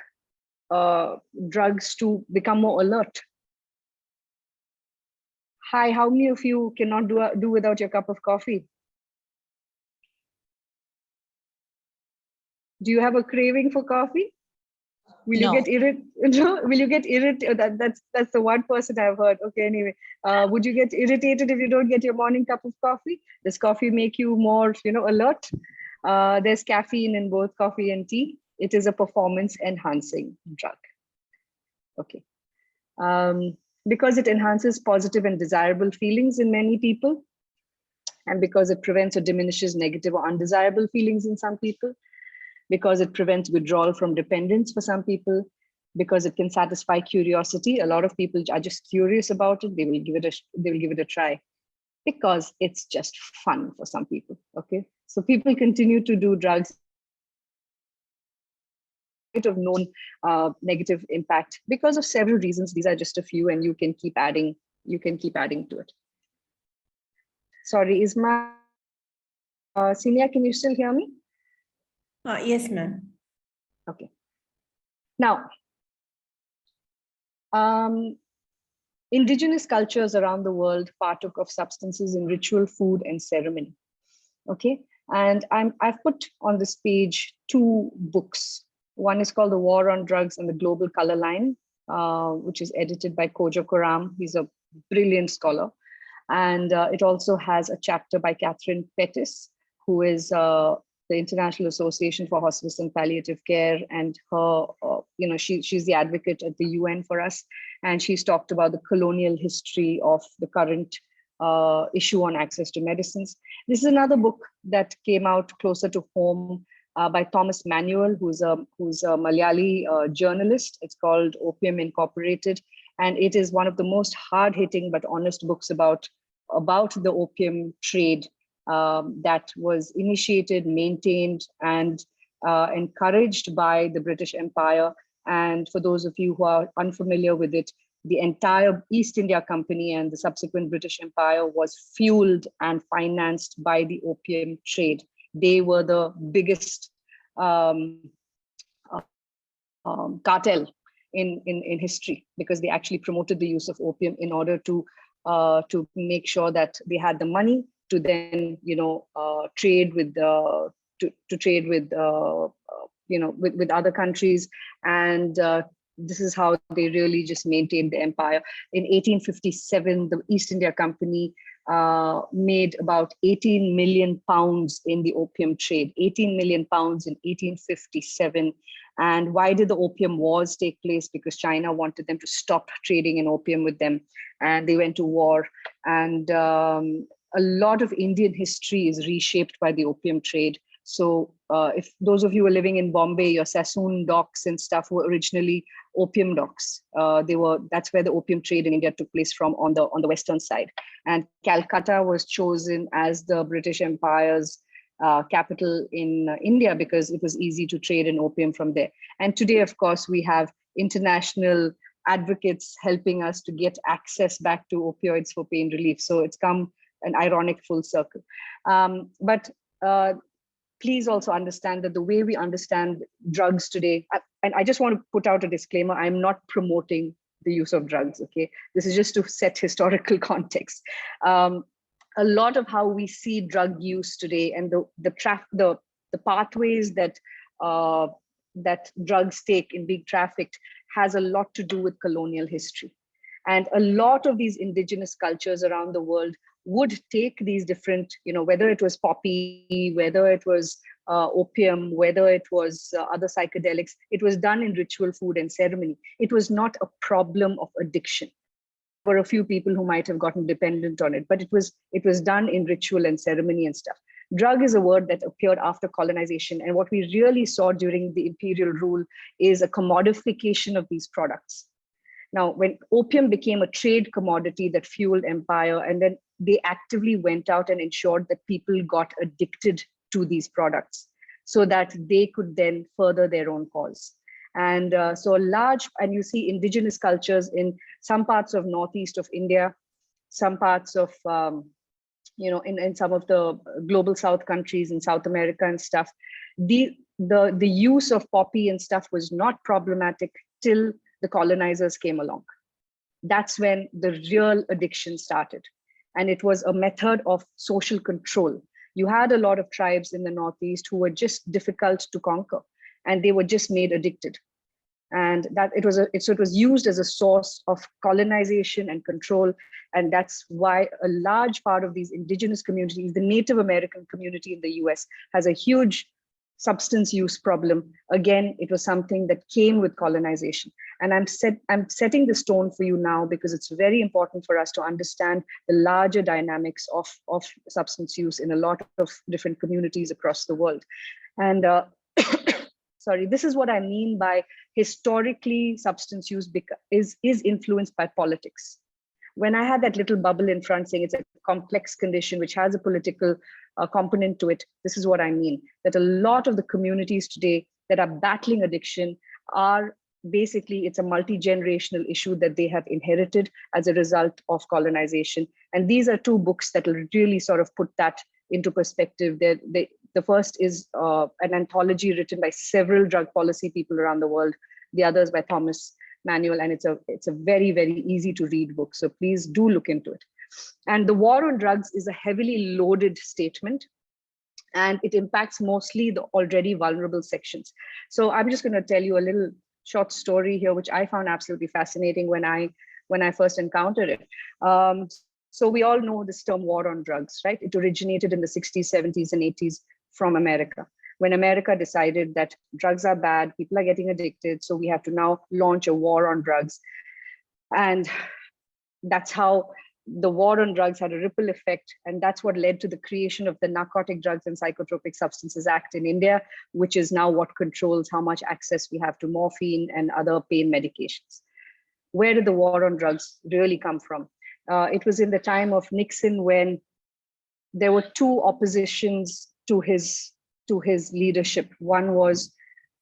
drugs to become more alert. Hi, how many of you cannot do without your cup of coffee? Do you have a craving for coffee? Will No. you get irritated? Will you get irritated? That's the one person I've heard. Okay, anyway, would you get irritated if you don't get your morning cup of coffee? Does coffee make you more, alert? There's caffeine in both coffee and tea. It is a performance-enhancing drug. Okay. Because it enhances positive and desirable feelings in many people, and because it prevents or diminishes negative or undesirable feelings in some people, because it prevents withdrawal from dependence for some people, because it can satisfy curiosity. A lot of people are just curious about it. They will give it a try because it's just fun for some people. Okay, so people continue to do drugs of known negative impact because of several reasons. These are just a few, and you can keep adding to it. Sorry, is my Celia, can you still hear me? Yes, ma'am. Okay. Now, indigenous cultures around the world partook of substances in ritual, food, and ceremony. Okay, and I've put on this page 2 books. One is called The War on Drugs and the Global Color Line, which is edited by Kojo Koram. He's a brilliant scholar. And it also has a chapter by Catherine Pettis, who is the International Association for Hospice and Palliative Care, and her, she's the advocate at the UN for us, and she's talked about the colonial history of the current issue on access to medicines. This is another book that came out closer to home by Thomas Manuel, who's a Malayali journalist. It's called Opium Incorporated, and it is one of the most hard-hitting but honest books about the opium trade that was initiated, maintained, and encouraged by the British Empire. And for those of you who are unfamiliar with it, the entire East India Company and the subsequent British Empire was fueled and financed by the opium trade. They were the biggest cartel in history, because they actually promoted the use of opium in order to make sure that they had the money to then trade with with other countries, and this is how they really just maintained the empire. In 1857, the East India Company made about 18 million pounds in the opium trade. 18 million pounds in 1857. And why did the Opium Wars take place? Because China wanted them to stop trading in opium with them, and they went to war. And a lot of Indian history is reshaped by the opium trade. So if those of you who are living in Bombay, your Sassoon docks and stuff were originally opium docks. That's where the opium trade in India took place from, on the western side. And Calcutta was chosen as the British Empire's capital in India because it was easy to trade in opium from there. And today, of course, we have international advocates helping us to get access back to opioids for pain relief. So it's come an ironic full circle. But please also understand that the way we understand drugs today, and I just want to put out a disclaimer, I'm not promoting the use of drugs, okay? This is just to set historical context. A lot of how we see drug use today and the pathways that drugs take in being trafficked has a lot to do with colonial history. And a lot of these indigenous cultures around the world would take these different, whether it was poppy, whether it was opium, whether it was other psychedelics, it was done in ritual, food, and ceremony. It was not a problem of addiction. There were a few people who might have gotten dependent on it, but it was done in ritual and ceremony and stuff. Drug is a word that appeared after colonization. And what we really saw during the imperial rule is a commodification of these products. Now, when opium became a trade commodity that fueled empire, and then they actively went out and ensured that people got addicted to these products so that they could then further their own cause. And and you see indigenous cultures in some parts of northeast of India, some parts of, in some of the global south countries in South America and stuff, the use of poppy and stuff was not problematic till the colonizers came along. That's when the real addiction started. And it was a method of social control. You had a lot of tribes in the Northeast who were just difficult to conquer, and they were just made addicted. And that it was used as a source of colonization and control. And that's why a large part of these indigenous communities, the Native American community in the US, has a huge substance use problem. Again, it was something that came with colonization. And I'm setting the stone for you now because it's very important for us to understand the larger dynamics of substance use in a lot of different communities across the world. And sorry, this is what I mean by historically substance use is influenced by politics. When I had that little bubble in front saying it's a complex condition which has a political component to it, this is what I mean, that a lot of the communities today that are battling addiction are basically, it's a multi-generational issue that they have inherited as a result of colonization. And these are two books that will really sort of put that into perspective. The first is an anthology written by several drug policy people around the world. The other is by Thomas Manuel, and it's a very, very easy to read book. So please do look into it. And the war on drugs is a heavily loaded statement, and it impacts mostly the already vulnerable sections. So I'm just going to tell you a little short story here, which I found absolutely fascinating when I first encountered it. So we all know this term war on drugs, right? It originated in the 60s, 70s, and 80s from America. When America decided that drugs are bad, people are getting addicted, so we have to now launch a war on drugs. And that's how the war on drugs had a ripple effect. And that's what led to the creation of the Narcotic Drugs and Psychotropic Substances Act in India, which is now what controls how much access we have to morphine and other pain medications. Where did the war on drugs really come from? It was in the time of Nixon, when there were two oppositions to his leadership. One was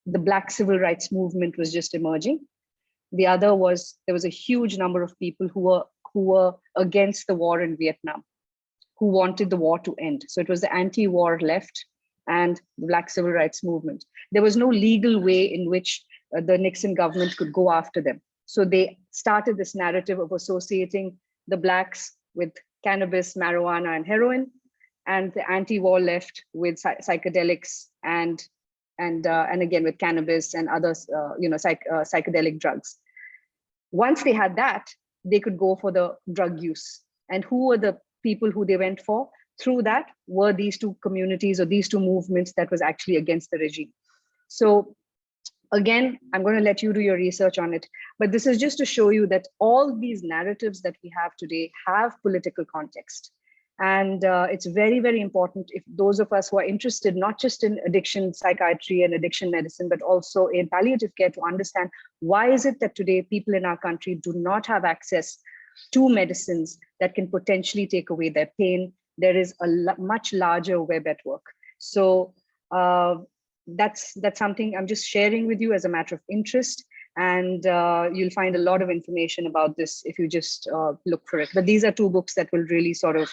the Black civil rights movement was just emerging. The other was there was a huge number of people who were against the war in Vietnam, who wanted the war to end. So it was the anti-war left and the Black civil rights movement. There was no legal way in which the Nixon government could go after them. So they started this narrative of associating the Blacks with cannabis, marijuana, and heroin, and the anti-war left with psychedelics and again with cannabis and other psychedelic drugs. Once they had that, they could go for the drug use. And who were the people who they went for? Through that were these two communities or these two movements that was actually against the regime. So again, I'm going to let you do your research on it, but this is just to show you that all these narratives that we have today have political context. And it's very, very important if those of us who are interested, not just in addiction psychiatry and addiction medicine, but also in palliative care, to understand why is it that today people in our country do not have access to medicines that can potentially take away their pain. There is a much larger web at work. So that's something I'm just sharing with you as a matter of interest. And you'll find a lot of information about this if you just look for it. But these are two books that will really sort of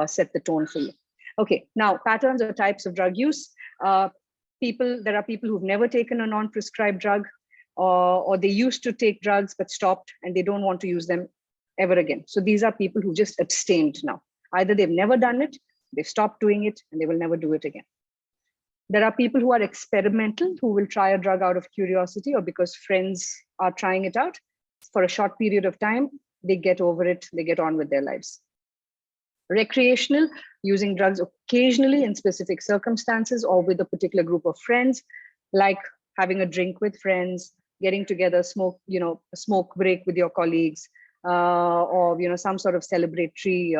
set the tone for you. Okay, now patterns or types of drug use. There are people who've never taken a non-prescribed drug, or they used to take drugs but stopped and they don't want to use them ever again. So these are people who just abstained now. Either they've never done it, they've stopped doing it, and they will never do it again. There are people who are experimental, who will try a drug out of curiosity or because friends are trying it out for a short period of time. They get over it, they get on with their lives. Recreational, using drugs occasionally in specific circumstances or with a particular group of friends, like having a drink with friends, getting together, a smoke break with your colleagues, or some sort of celebratory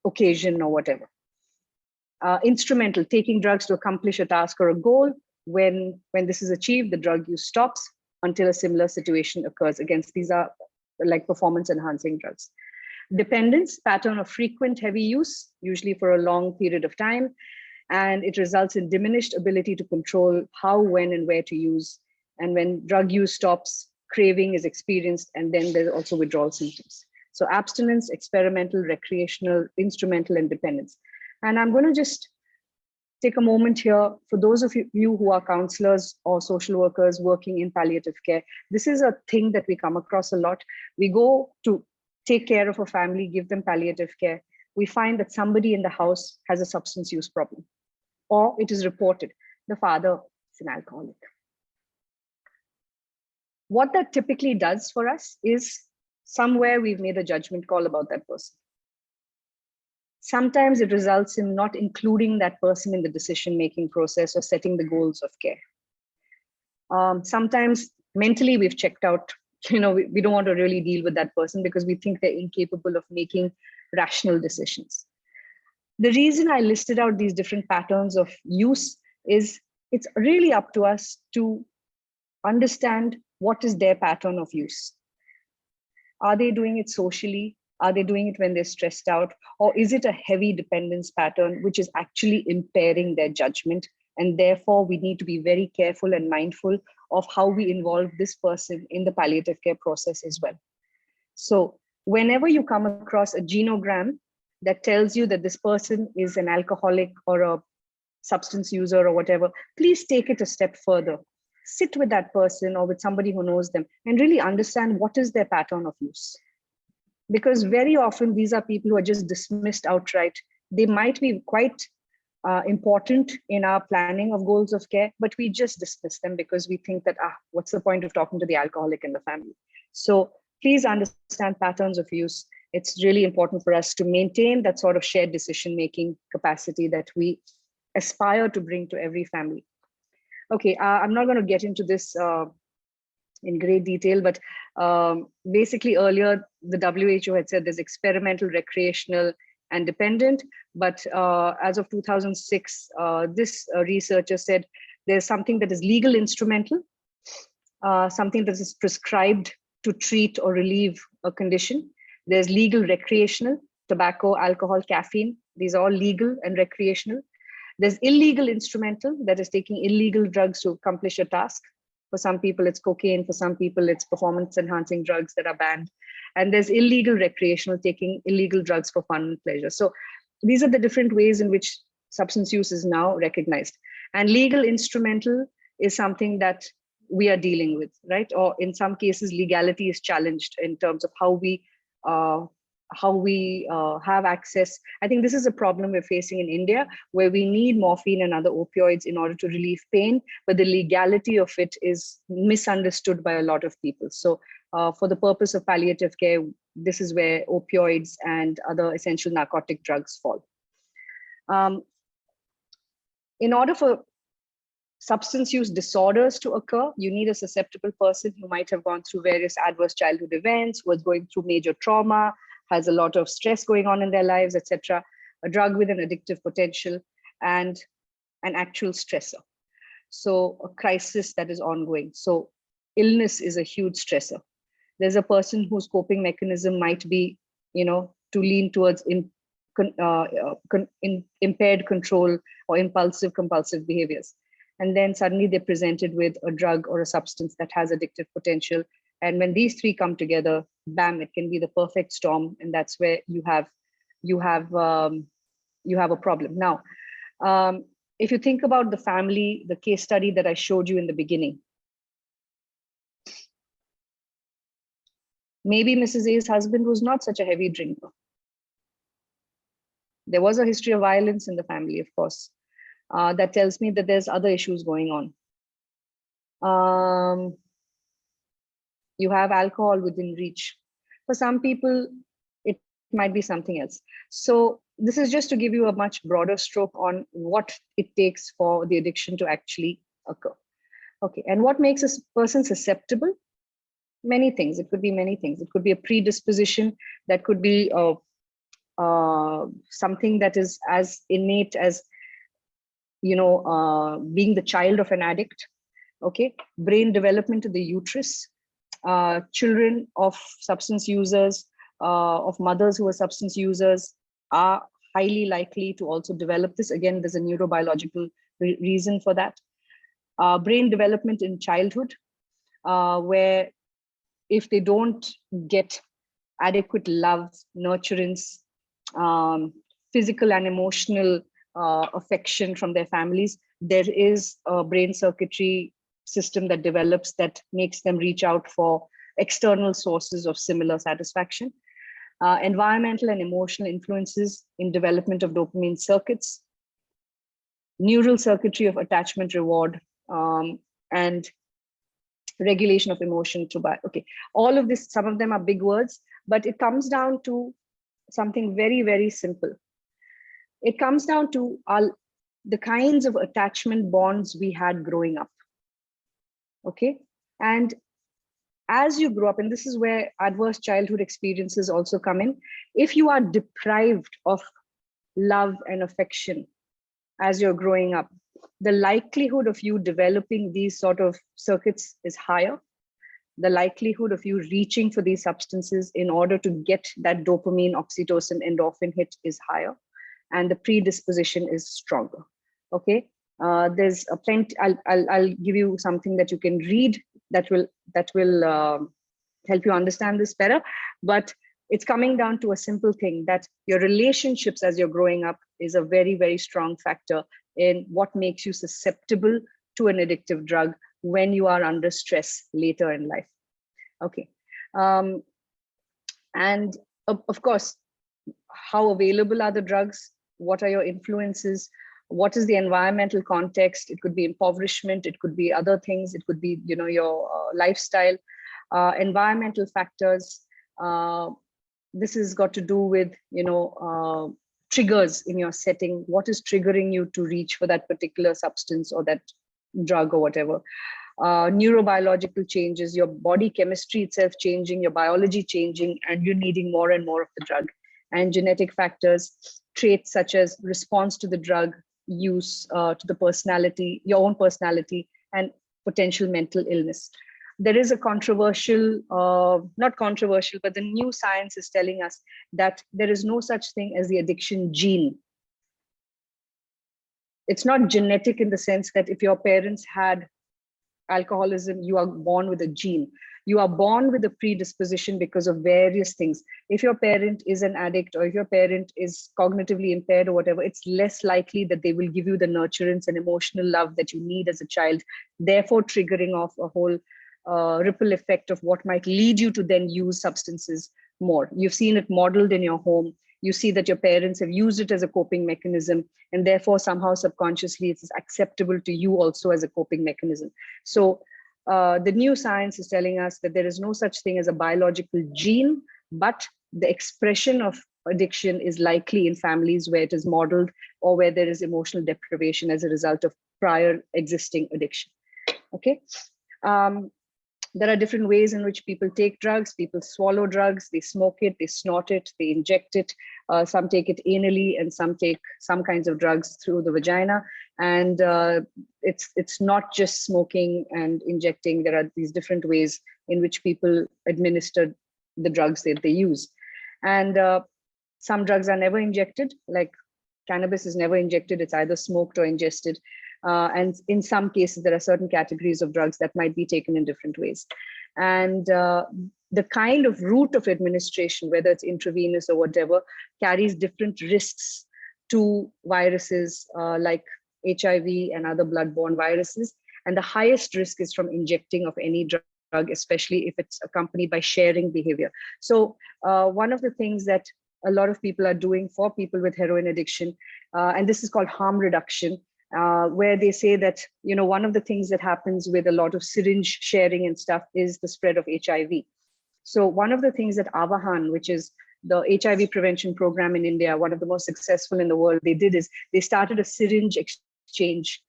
occasion or whatever. Instrumental, taking drugs to accomplish a task or a goal. When this is achieved, the drug use stops until a similar situation occurs. Again, these are like performance enhancing drugs. Dependence, pattern of frequent heavy use, usually for a long period of time, and it results in diminished ability to control how, when, and where to use. And when drug use stops, craving is experienced, and then there's also withdrawal symptoms. So abstinence, experimental, recreational, instrumental, and dependence. And I'm going to just take a moment here for those of you who are counselors or social workers working in palliative care. This is a thing that we come across a lot. We go to take care of a family, give them palliative care. We find that somebody in the house has a substance use problem, or it is reported the father is an alcoholic. What that typically does for us is somewhere we've made a judgment call about that person. Sometimes it results in not including that person in the decision-making process or setting the goals of care. Sometimes mentally we've checked out. We don't want to really deal with that person because we think they're incapable of making rational decisions. The reason I listed out these different patterns of use is it's really up to us to understand what is their pattern of use. Are they doing it socially? Are they doing it when they're stressed out? Or is it a heavy dependence pattern, which is actually impairing their judgment And therefore, we need to be very careful and mindful of how we involve this person in the palliative care process as well. So whenever you come across a genogram that tells you that this person is an alcoholic or a substance user or whatever, please take it a step further. Sit with that person or with somebody who knows them and really understand what is their pattern of use. Because very often these are people who are just dismissed outright. They might be quite important in our planning of goals of care, but we just dismiss them because we think that, what's the point of talking to the alcoholic in the family? So please understand patterns of use. It's really important for us to maintain that sort of shared decision-making capacity that we aspire to bring to every family. Okay, I'm not going to get into this in great detail, but basically earlier, the WHO had said there's experimental, recreational, and dependent. But as of 2006, this researcher said there's something that is legal instrumental, something that is prescribed to treat or relieve a condition. There's legal recreational, tobacco, alcohol, caffeine. These are all legal and recreational. There's illegal instrumental, that is taking illegal drugs to accomplish a task. For some people, it's cocaine. For some people, it's performance-enhancing drugs that are banned. And there's illegal recreational, taking illegal drugs for fun and pleasure. So these are the different ways in which substance use is now recognized. And legal instrumental is something that we are dealing with, right? Or in some cases, legality is challenged in terms of how we have access. I think this is a problem we're facing in India, where we need morphine and other opioids in order to relieve pain, but the legality of it is misunderstood by a lot of people. So for the purpose of palliative care, this is where opioids and other essential narcotic drugs fall. In order for substance use disorders to occur, you need a susceptible person who might have gone through various adverse childhood events, was going through major trauma, has a lot of stress going on in their lives, etc. A drug with an addictive potential and an actual stressor. So a crisis that is ongoing. So illness is a huge stressor. There's a person whose coping mechanism might be, to lean towards impaired control or impulsive compulsive behaviors. And then suddenly they're presented with a drug or a substance that has addictive potential. And when these three come together, bam, it can be the perfect storm. And that's where you have a problem. Now, if you think about the family, the case study that I showed you in the beginning, maybe Mrs. A's husband was not such a heavy drinker. There was a history of violence in the family, of course. That tells me that there's other issues going on. You have alcohol within reach. For some people, it might be something else. So this is just to give you a much broader stroke on what it takes for the addiction to actually occur. Okay, and what makes a person susceptible? Many things. It could be many things. It could be a predisposition. That could be something that is as innate as being the child of an addict. Okay, brain development of the uterus. Children of substance users, of mothers who are substance users, are highly likely to also develop this. Again, there's a neurobiological reason for that. Brain development in childhood, where if they don't get adequate love, nurturance, physical and emotional affection from their families, there is a brain circuitry system that develops that makes them reach out for external sources of similar satisfaction. Environmental and emotional influences in development of dopamine circuits, neural circuitry of attachment reward, and regulation of emotion to buy. Okay, all of this, some of them are big words, but it comes down to something very, very simple. It comes down to the kinds of attachment bonds we had growing up. Okay, and as you grow up, and this is where adverse childhood experiences also come in, if you are deprived of love and affection as you're growing up, the likelihood of you developing these sort of circuits is higher. The likelihood of you reaching for these substances in order to get that dopamine, oxytocin, endorphin hit is higher, and the predisposition is stronger. Okay, There's a plenty. I'll give you something that you can read that will help you understand this better. But it's coming down to a simple thing, that your relationships as you're growing up is a very, very strong factor in what makes you susceptible to an addictive drug when you are under stress later in life. Okay. And of course, how available are the drugs? What are your influences? What is the environmental context? It could be impoverishment, it could be other things, it could be, you know, your lifestyle, environmental factors. This has got to do with, you know, triggers in your setting. What is triggering you to reach for that particular substance or that drug or whatever? Neurobiological changes, your body chemistry itself changing, your biology changing, and you're needing more and more of the drug. And genetic factors, traits such as response to the drug use, to the personality, your own personality, and potential mental illness. There is a controversial, not controversial, but the new science is telling us that there is no such thing as the addiction gene. It's not genetic in the sense that if your parents had alcoholism, you are born with a gene. You are born with a predisposition because of various things. If your parent is an addict, or if your parent is cognitively impaired or whatever, it's less likely that they will give you the nurturance and emotional love that you need as a child, therefore triggering off a whole ripple effect of what might lead you to then use substances more. You've seen it modeled in your home. You see that your parents have used it as a coping mechanism, and therefore somehow subconsciously it's acceptable to you also as a coping mechanism. So the new science is telling us that there is no such thing as a biological gene, but the expression of addiction is likely in families where it is modeled or where there is emotional deprivation as a result of prior existing addiction. Okay. There are different ways in which people take drugs. People swallow drugs, they smoke it, they snort it, they inject it. Some take it anally, and some take some kinds of drugs through the vagina. And it's not just smoking and injecting. There are these different ways in which people administer the drugs that they use. And some drugs are never injected, like cannabis is never injected. It's either smoked or ingested. And in some cases, there are certain categories of drugs that might be taken in different ways. And the kind of route of administration, whether it's intravenous or whatever, carries different risks to viruses like HIV and other bloodborne viruses. And the highest risk is from injecting of any drug, especially if it's accompanied by sharing behavior. So one of the things that a lot of people are doing for people with heroin addiction, and this is called harm reduction, where they say that, you know, one of the things that happens with a lot of syringe sharing and stuff is the spread of HIV. So one of the things that Avahan, which is the HIV prevention program in India, one of the most successful in the world, they did is they started a syringe exchange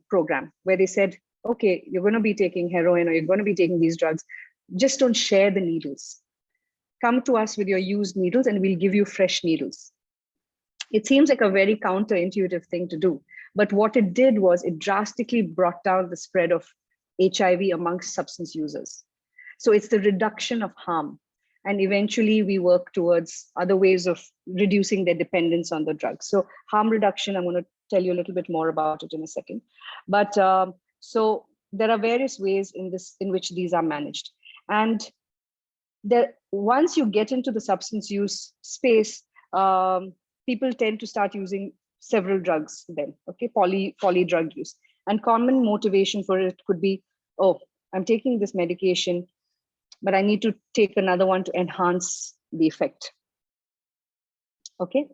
program where they said, okay, you're going to be taking heroin or you're going to be taking these drugs, just don't share the needles. Come to us with your used needles and we'll give you fresh needles. It seems like a very counterintuitive thing to do. But what it did was it drastically brought down the spread of HIV amongst substance users. So it's the reduction of harm. And eventually we work towards other ways of reducing their dependence on the drugs. So harm reduction, I'm going to tell you a little bit more about it in a second. But so there are various ways in which these are managed. And once you get into the substance use space, people tend to start using several drugs then, okay, poly drug use. And common motivation for it could be, oh, I'm taking this medication, but I need to take another one to enhance the effect. Okay.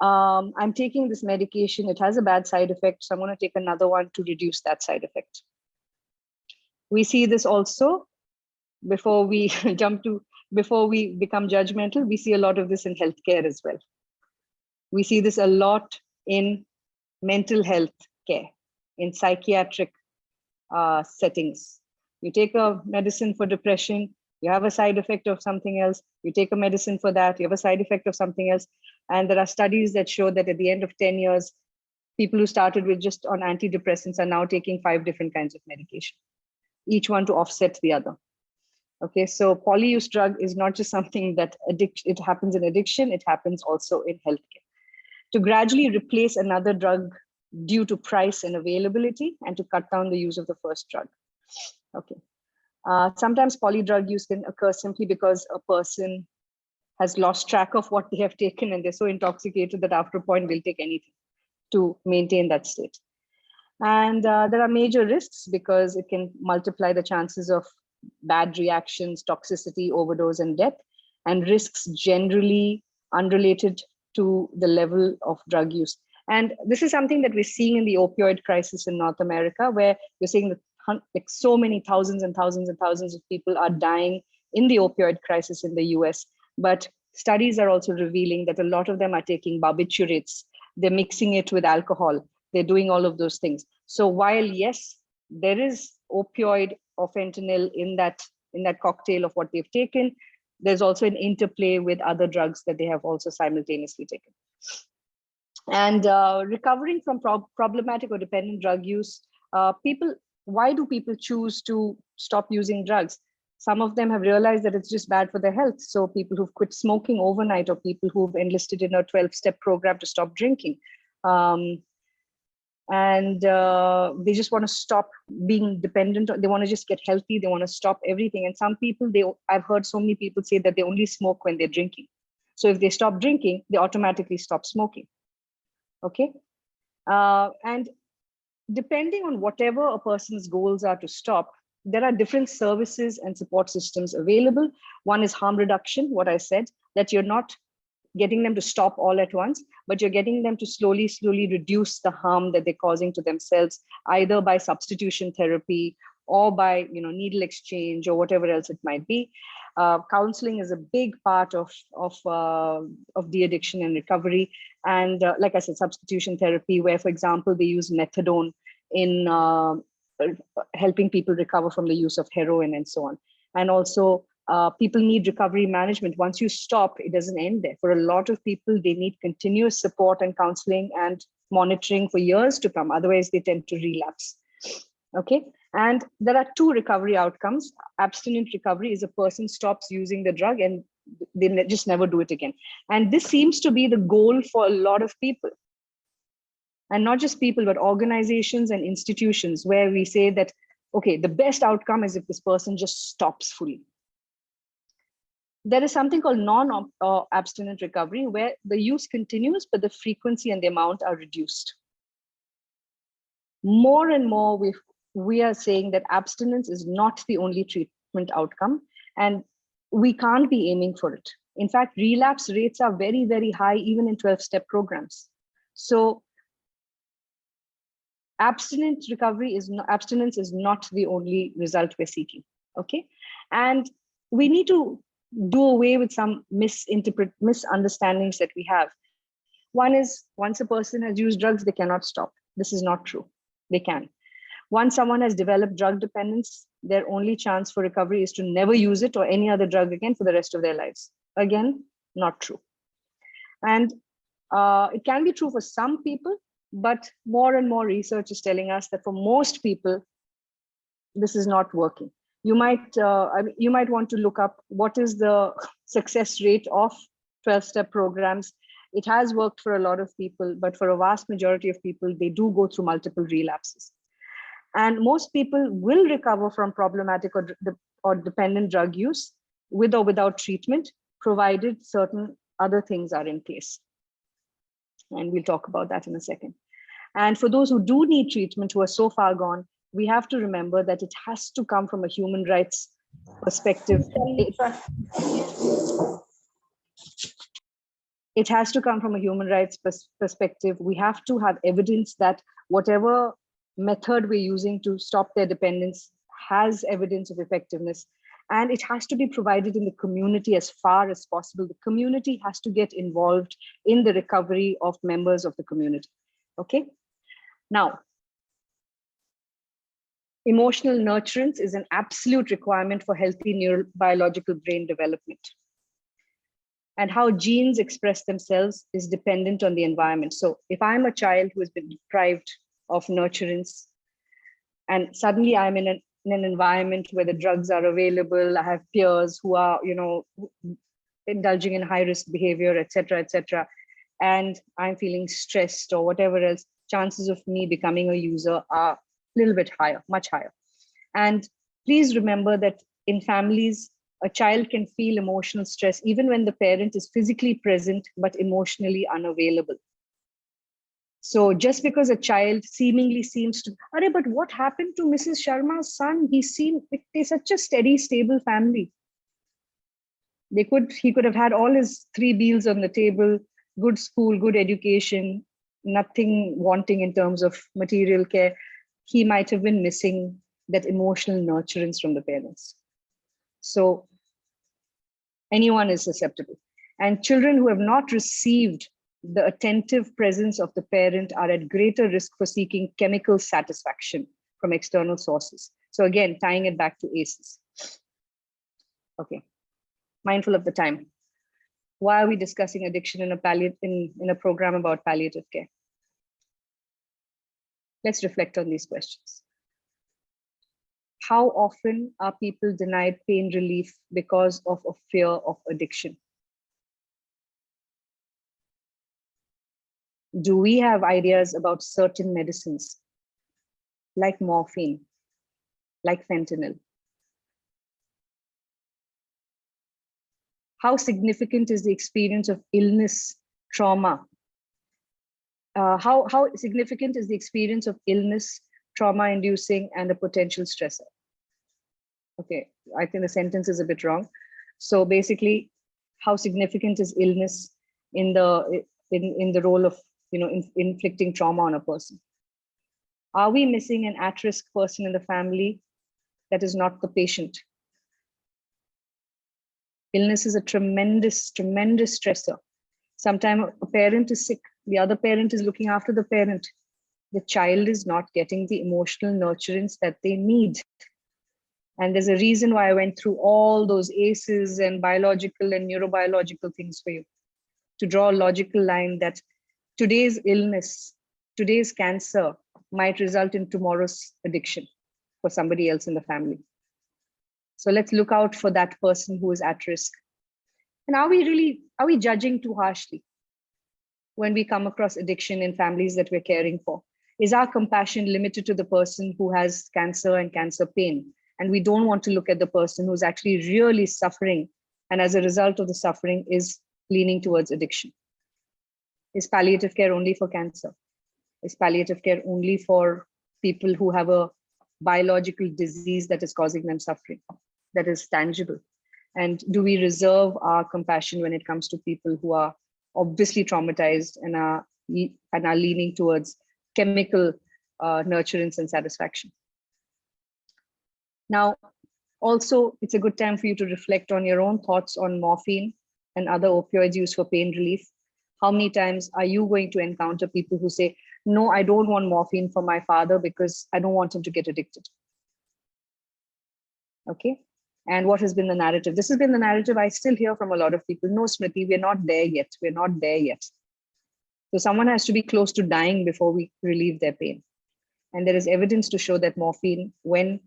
I'm taking this medication, it has a bad side effect, so I'm going to take another one to reduce that side effect. We see this also before we before we become judgmental, we see a lot of this in healthcare as well. We see this a lot in mental health care, in psychiatric settings. You take a medicine for depression, you have a side effect of something else. You take a medicine for that, you have a side effect of something else. And there are studies that show that at the end of 10 years, people who started with just on antidepressants are now taking 5 different kinds of medication, each one to offset the other. Okay, so polyuse drug is not just something that it happens in addiction, it happens also in healthcare. To gradually replace another drug due to price and availability, and to cut down the use of the first drug. Okay. Sometimes polydrug use can occur simply because a person has lost track of what they have taken, and they're so intoxicated that after a point they'll take anything to maintain that state. And there are major risks because it can multiply the chances of bad reactions, toxicity, overdose, and death, and risks generally unrelated to the level of drug use. And this is something that we're seeing in the opioid crisis in North America, where we're seeing that like so many thousands and thousands and thousands of people are dying in the opioid crisis in the US. But studies are also revealing that a lot of them are taking barbiturates. They're mixing it with alcohol. They're doing all of those things. So while, yes, there is opioid or fentanyl in that cocktail of what they've taken, there's also an interplay with other drugs that they have also simultaneously taken. And recovering from problematic or dependent drug use, why do people choose to stop using drugs? Some of them have realized that it's just bad for their health. So people who've quit smoking overnight, or people who've enlisted in a 12-step program to stop drinking. And they just want to stop being dependent. They want to just get healthy. They want to stop everything. And some people, I've heard so many people say that they only smoke when they're drinking. So if they stop drinking, they automatically stop smoking. Okay. And depending on whatever a person's goals are to stop, there are different services and support systems available. One is harm reduction, what I said, that you're not getting them to stop all at once, but you're getting them to slowly reduce the harm that they're causing to themselves, either by substitution therapy or by needle exchange or whatever else it might be. Counseling is a big part of de-addiction and recovery. And like I said, substitution therapy, where, for example, they use methadone in helping people recover from the use of heroin and so on. And also, people need recovery management. Once you stop, it doesn't end there. For a lot of people, they need continuous support and counseling and monitoring for years to come. Otherwise, they tend to relapse. Okay. And there are two recovery outcomes. Abstinent recovery is a person stops using the drug and they just never do it again. And this seems to be the goal for a lot of people. And not just people, but organizations and institutions, where we say that, okay, the best outcome is if this person just stops fully. There is something called non-abstinent recovery, where the use continues, but the frequency and the amount are reduced. More and more, we are saying that abstinence is not the only treatment outcome, and we can't be aiming for it. In fact, relapse rates are very, very high, even in 12-step programs. So abstinence is not the only result we're seeking. Okay, and we need to do away with some misunderstandings that we have. One is, once a person has used drugs, they cannot stop. This is not true. They can. Once someone has developed drug dependence, their only chance for recovery is to never use it or any other drug again for the rest of their lives. Again, not true. And it can be true for some people, but more and more research is telling us that for most people, this is not working. You might want to look up what is the success rate of 12-step programs. It has worked for a lot of people, but for a vast majority of people, they do go through multiple relapses. And most people will recover from problematic or dependent drug use with or without treatment, provided certain other things are in place. And we'll talk about that in a second. And for those who do need treatment, who are so far gone, we have to remember that it has to come from a human rights perspective. It has to come from a human rights perspective. We have to have evidence that whatever method we're using to stop their dependence has evidence of effectiveness. And it has to be provided in the community as far as possible. The community has to get involved in the recovery of members of the community. Okay. Now, emotional nurturance is an absolute requirement for healthy neurobiological brain development. And how genes express themselves is dependent on the environment. So if I'm a child who has been deprived of nurturance, and suddenly I'm in an environment where the drugs are available, I have peers who are, indulging in high risk behavior, etc., and I'm feeling stressed or whatever else, chances of me becoming a user are a little bit higher, much higher. And please remember that in families, a child can feel emotional stress even when the parent is physically present but emotionally unavailable. So just because a child seemingly seems to, but what happened to Mrs. Sharma's son? They're such a steady, stable family. He could have had all his 3 meals on the table, good school, good education, nothing wanting in terms of material care. He might have been missing that emotional nurturance from the parents. So anyone is susceptible. And children who have not received the attentive presence of the parent are at greater risk for seeking chemical satisfaction from external sources. So again, tying it back to ACEs. Okay, mindful of the time. Why are we discussing addiction in a program about palliative care? Let's reflect on these questions. How often are people denied pain relief because of a fear of addiction? Do we have ideas about certain medicines like morphine, like fentanyl? How significant is the experience of illness, trauma? How significant is the experience of illness, trauma-inducing, and a potential stressor? Okay, I think the sentence is a bit wrong. So basically, how significant is illness in the role of inflicting trauma on a person? Are we missing an at-risk person in the family that is not the patient? Illness is a tremendous, tremendous stressor. Sometimes a parent is sick, the other parent is looking after the parent. The child is not getting the emotional nurturance that they need. And there's a reason why I went through all those ACEs and biological and neurobiological things for you, to draw a logical line that today's illness, today's cancer might result in tomorrow's addiction for somebody else in the family. So let's look out for that person who is at risk. And are we judging too harshly when we come across addiction in families that we're caring for? Is our compassion limited to the person who has cancer and cancer pain? And we don't want to look at the person who's actually really suffering, and as a result of the suffering is leaning towards addiction. Is palliative care only for cancer? Is palliative care only for people who have a biological disease that is causing them suffering, that is tangible? And do we reserve our compassion when it comes to people who are obviously traumatized and are leaning towards chemical nurturance and satisfaction? Now, also, it's a good time for you to reflect on your own thoughts on morphine and other opioids used for pain relief. How many times are you going to encounter people who say, no, I don't want morphine for my father because I don't want him to get addicted? Okay. And what has been the narrative? This has been the narrative I still hear from a lot of people. No, Smriti, we're not there yet. We're not there yet. So someone has to be close to dying before we relieve their pain. And there is evidence to show that morphine, when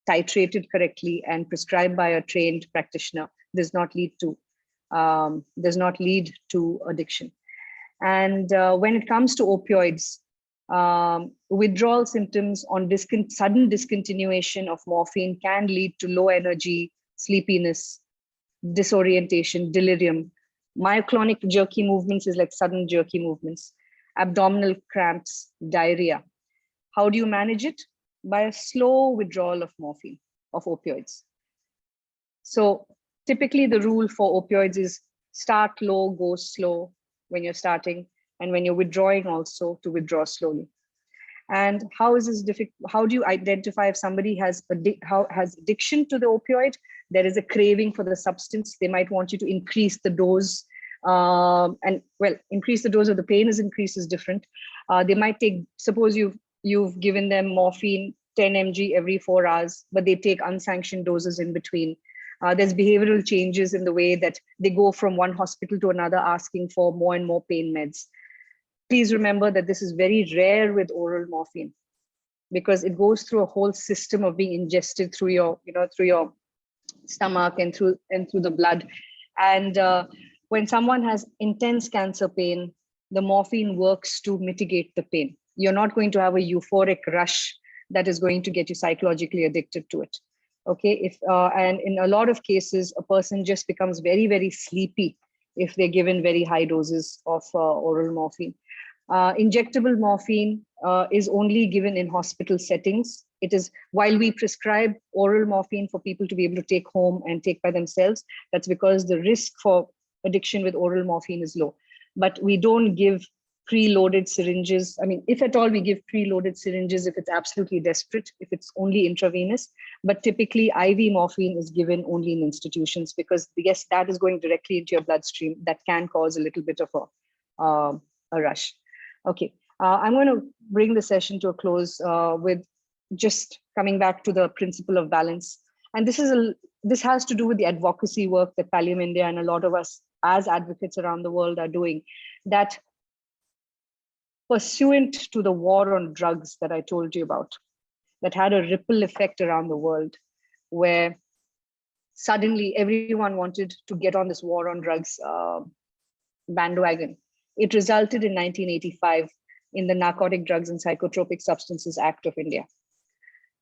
titrated correctly and prescribed by a trained practitioner, does not lead to addiction. And when it comes to opioids, withdrawal symptoms on sudden discontinuation of morphine can lead to low energy, sleepiness, disorientation, delirium. Myoclonic jerky movements is like sudden jerky movements, abdominal cramps, diarrhea. How do you manage it? By a slow withdrawal of morphine, of opioids. So typically the rule for opioids is start low, go slow when you're starting, and when you're withdrawing also to withdraw slowly. And how is this difficult? How do you identify if somebody has addiction to the opioid? There is a craving for the substance. They might want you to increase the dose. Increase the dose of the pain is different. They might take, suppose you've given them morphine 10 mg every 4 hours, but they take unsanctioned doses in between. There's behavioral changes in the way that they go from one hospital to another asking for more and more pain meds. Please remember that this is very rare with oral morphine because it goes through a whole system of being ingested through your stomach and through the blood. And when someone has intense cancer pain, the morphine works to mitigate the pain. You're not going to have a euphoric rush that is going to get you psychologically addicted to it. Okay, and in a lot of cases, a person just becomes very, very sleepy if they're given very high doses of oral morphine. Injectable morphine is only given in hospital settings. It is, while we prescribe oral morphine for people to be able to take home and take by themselves, that's because the risk for addiction with oral morphine is low. But we don't give preloaded syringes. I mean, if at all, we give preloaded syringes if it's absolutely desperate, if it's only intravenous. But typically, IV morphine is given only in institutions because, yes, that is going directly into your bloodstream. That can cause a little bit of a rush. Okay, I'm going to bring the session to a close with just coming back to the principle of balance. And this has to do with the advocacy work that Pallium India and a lot of us as advocates around the world are doing, that pursuant to the war on drugs that I told you about, that had a ripple effect around the world, where suddenly everyone wanted to get on this war on drugs bandwagon. It resulted in 1985 in the Narcotic Drugs and Psychotropic Substances Act of India.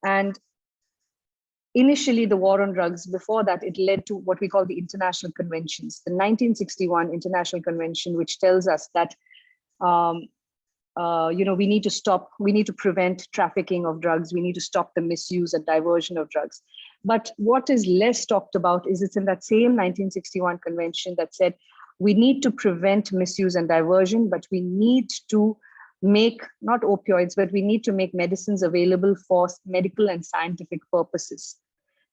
And initially, the war on drugs, before that, it led to what we call the international conventions. The 1961 International Convention, which tells us that we need to prevent trafficking of drugs, we need to stop the misuse and diversion of drugs. But what is less talked about is it's in that same 1961 convention that said, we need to prevent misuse and diversion, but we need to make, not opioids, but we need to make medicines available for medical and scientific purposes.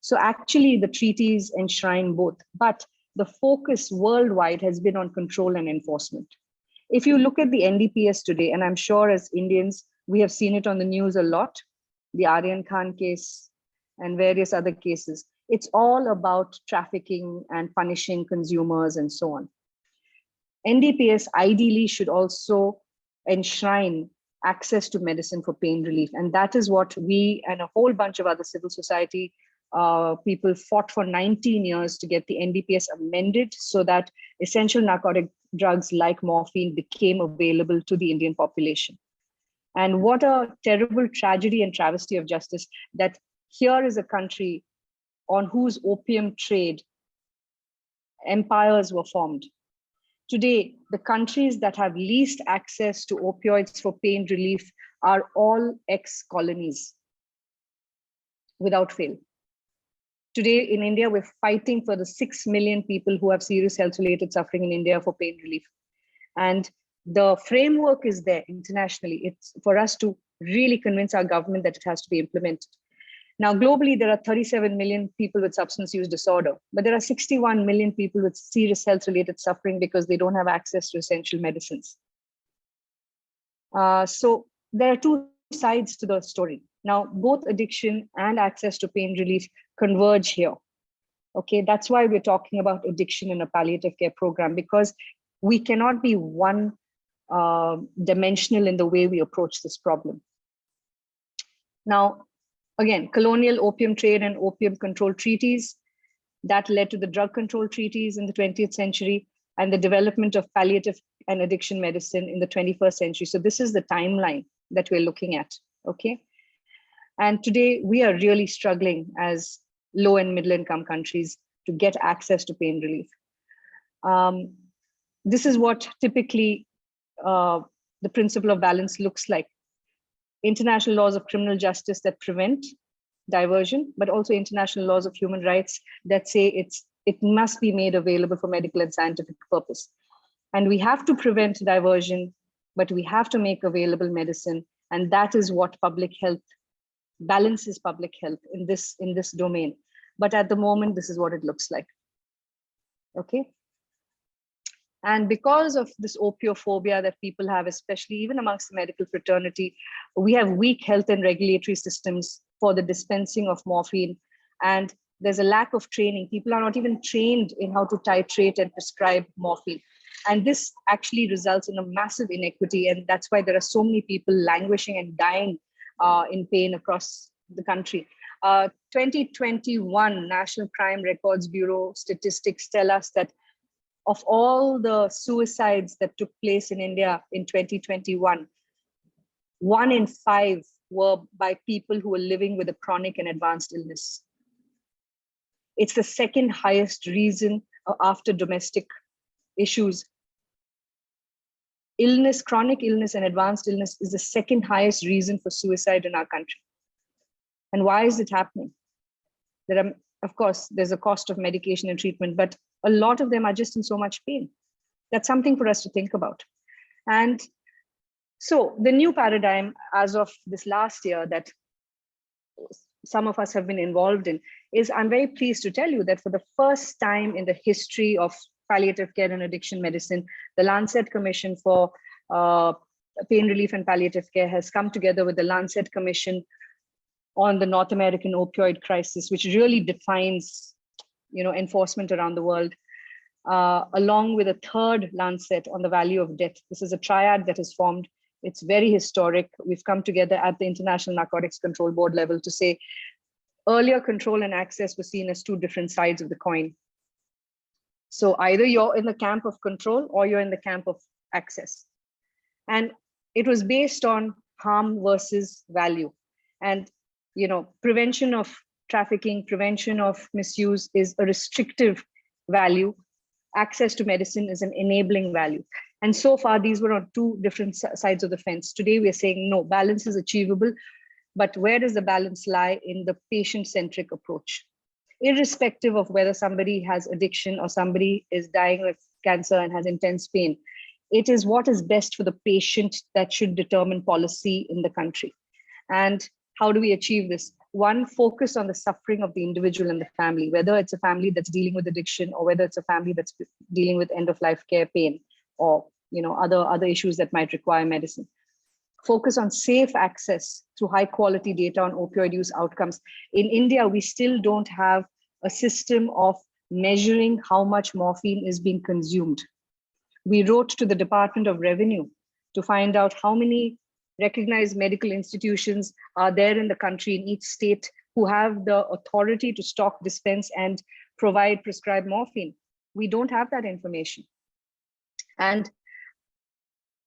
So actually the treaties enshrine both, but the focus worldwide has been on control and enforcement. If you look at the NDPS today, and I'm sure as Indians, we have seen it on the news a lot, the Aryan Khan case and various other cases, it's all about trafficking and punishing consumers and so on. NDPS ideally should also enshrine access to medicine for pain relief. And that is what we and a whole bunch of other civil society people fought for 19 years to get the NDPS amended so that essential narcotic drugs like morphine became available to the Indian population. And what a terrible tragedy and travesty of justice that here is a country on whose opium trade empires were formed. Today, the countries that have least access to opioids for pain relief are all ex-colonies, without fail. Today in India, we're fighting for the 6 million people who have serious health-related suffering in India for pain relief. And the framework is there internationally. It's for us to really convince our government that it has to be implemented. Now, globally, there are 37 million people with substance use disorder, but there are 61 million people with serious health-related suffering because they don't have access to essential medicines. So there are two sides to the story. Now, both addiction and access to pain relief converge here. Okay, that's why we're talking about addiction in a palliative care program, because we cannot be one dimensional in the way we approach this problem. Now, again, colonial opium trade and opium control treaties, that led to the drug control treaties in the 20th century and the development of palliative and addiction medicine in the 21st century. So this is the timeline that we're looking at, okay? And today we are really struggling as low and middle income countries to get access to pain relief. This is what typically the principle of balance looks like. International laws of criminal justice that prevent diversion, but also international laws of human rights that say it must be made available for medical and scientific purpose. And we have to prevent diversion, but we have to make available medicine. And that is what public health balances public health in this domain. But at the moment, this is what it looks like. Okay. And because of this opiophobia that people have, especially even amongst the medical fraternity, we have weak health and regulatory systems for the dispensing of morphine. And there's a lack of training. People are not even trained in how to titrate and prescribe morphine. And this actually results in a massive inequity. And that's why there are so many people languishing and dying in pain across the country. 2021 National Crime Records Bureau statistics tell us that of all the suicides that took place in India in 2021, 1 in 5 were by people who were living with a chronic and advanced illness. It's the second highest reason after domestic issues. Illness, chronic illness and advanced illness is the second highest reason for suicide in our country. And why is it happening? There are, of course, there's a cost of medication and treatment, but a lot of them are just in so much pain. That's something for us to think about. And so the new paradigm as of this last year that some of us have been involved in is, I'm very pleased to tell you that for the first time in the history of palliative care and addiction medicine, the Lancet Commission for Pain Relief and Palliative Care has come together with the Lancet Commission on the North American opioid crisis, which really defines, enforcement around the world, along with a third Lancet on the value of death. This is a triad that is formed. It's very historic. We've come together at the International Narcotics Control Board level to say earlier control and access were seen as two different sides of the coin. So either you're in the camp of control or you're in the camp of access. And it was based on harm versus value. And, prevention of trafficking, prevention of misuse is a restrictive value. Access to medicine is an enabling value. And so far, these were on two different sides of the fence. Today, we are saying, no, balance is achievable. But where does the balance lie? In the patient-centric approach? Irrespective of whether somebody has addiction or somebody is dying with cancer and has intense pain, it is what is best for the patient that should determine policy in the country. And how do we achieve this? One, focus on the suffering of the individual and the family, whether it's a family that's dealing with addiction or whether it's a family that's dealing with end-of-life care pain or other issues that might require medicine. Focus on safe access through high quality data on opioid use outcomes. In India, we still don't have a system of measuring how much morphine is being consumed. We wrote to the Department of Revenue to find out how many recognized medical institutions are there in the country in each state who have the authority to stock, dispense, and provide prescribed morphine. We don't have that information. And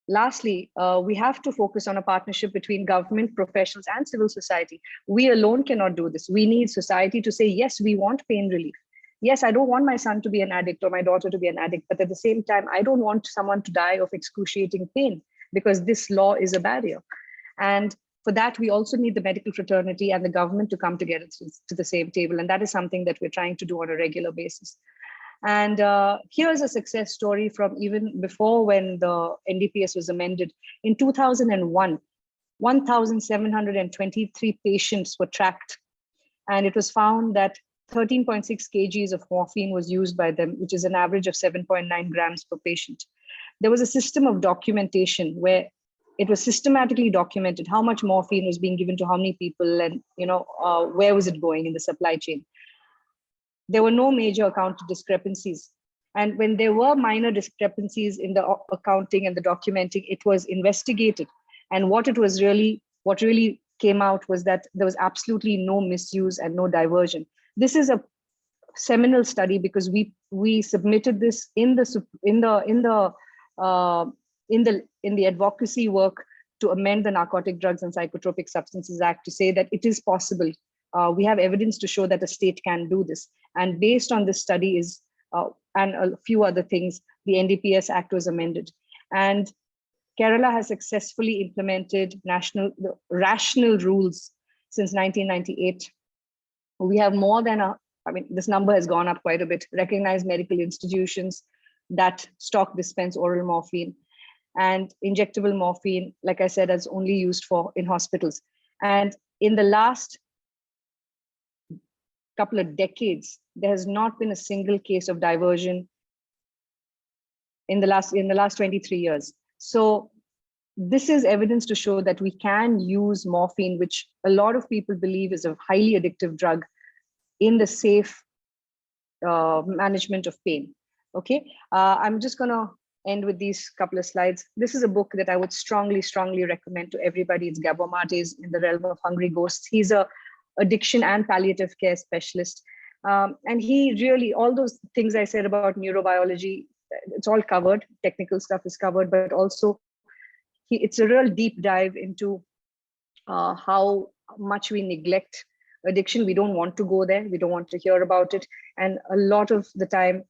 lastly, we have to focus on a partnership between government, professionals, and civil society. We alone cannot do this. We need society to say, yes, we want pain relief. Yes, I don't want my son to be an addict or my daughter to be an addict, but at the same time, I don't want someone to die of excruciating pain because this law is a barrier. And for that, we also need the medical fraternity and the government to come together to the same table. And that is something that we're trying to do on a regular basis. And here's a success story from even before when the NDPS was amended. In 2001, 1,723 patients were tracked. And it was found that 13.6 kgs of morphine was used by them, which is an average of 7.9 grams per patient. There was a system of documentation where it was systematically documented how much morphine was being given to how many people and where was it going in the supply chain. There were no major account discrepancies. And when there were minor discrepancies in the accounting and the documenting, it was investigated. And what really came out was that there was absolutely no misuse and no diversion. This is a seminal study because we submitted this in the advocacy work to amend the Narcotic Drugs and Psychotropic Substances Act to say that it is possible. We have evidence to show that a state can do this. And based on this study and a few other things, the NDPS Act was amended. And Kerala has successfully implemented rational rules since 1998. We have more than this number has gone up quite a bit, recognized medical institutions that stock, dispense oral morphine. And injectable morphine, like I said, is only used in hospitals. And in the last couple of decades, there has not been a single case of diversion in the last 23 years. So this is evidence to show that we can use morphine, which a lot of people believe is a highly addictive drug, in the safe management of pain. Okay, I'm just going to end with these couple of slides. This is a book that I would strongly recommend to everybody. It's Gabor Mate's In the Realm of Hungry Ghosts. He's a addiction and palliative care specialist. And he really, all those things I said about neurobiology, it's all covered. Technical stuff is covered, but also it's a real deep dive into how much we neglect addiction. We don't want to go there. We don't want to hear about it. And a lot of the time,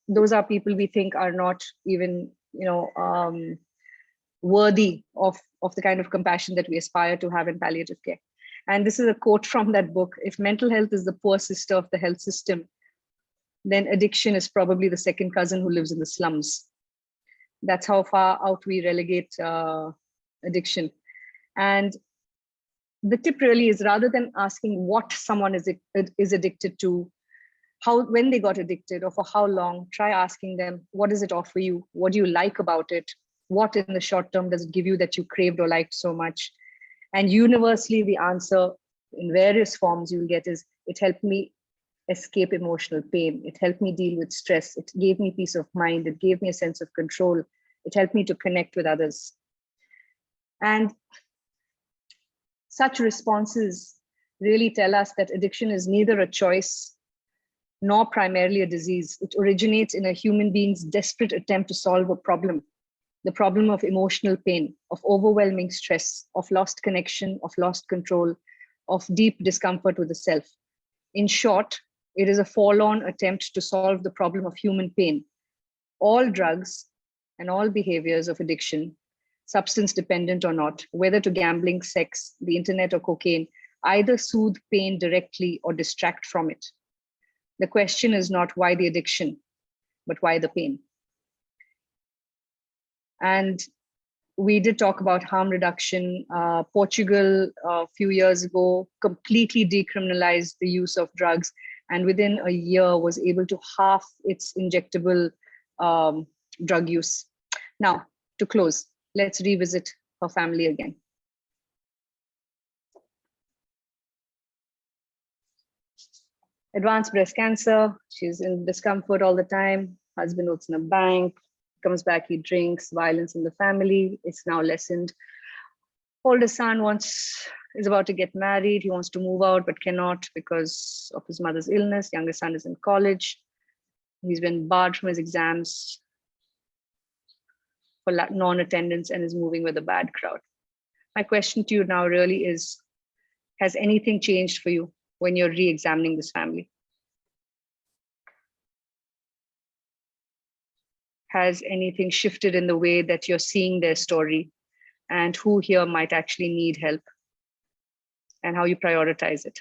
those are people we think are not even, worthy of the kind of compassion that we aspire to have in palliative care. And this is a quote from that book: if mental health is the poor sister of the health system, then addiction is probably the second cousin who lives in the slums. That's how far out we relegate addiction. And the tip really is, rather than asking what someone is addicted to, when they got addicted, or for how long, try asking them, what does it offer you? What do you like about it? What in the short term does it give you that you craved or liked so much? And universally, the answer in various forms you'll get is, it helped me escape emotional pain. It helped me deal with stress. It gave me peace of mind. It gave me a sense of control. It helped me to connect with others. And such responses really tell us that addiction is neither a choice nor primarily a disease. It originates in a human being's desperate attempt to solve a problem. The problem of emotional pain, of overwhelming stress, of lost connection, of lost control, of deep discomfort with the self. In short, it is a forlorn attempt to solve the problem of human pain. All drugs and all behaviors of addiction, substance dependent or not, whether to gambling, sex, the internet, or cocaine, either soothe pain directly or distract from it. The question is not why the addiction, but why the pain. And we did talk about harm reduction. Portugal, a few years ago, completely decriminalized the use of drugs, and within a year was able to halve its injectable drug use. Now, to close, let's revisit her family again. Advanced breast cancer. She's in discomfort all the time. Husband works in a bank. Comes back, he drinks. Violence in the family. It's now lessened. Older son is about to get married. He wants to move out but cannot because of his mother's illness. Younger son is in college. He's been barred from his exams for non-attendance and is moving with a bad crowd. My question to you now really is, has anything changed for you when you're re-examining this family? Has anything shifted in the way that you're seeing their story, and who here might actually need help, and how you prioritize it?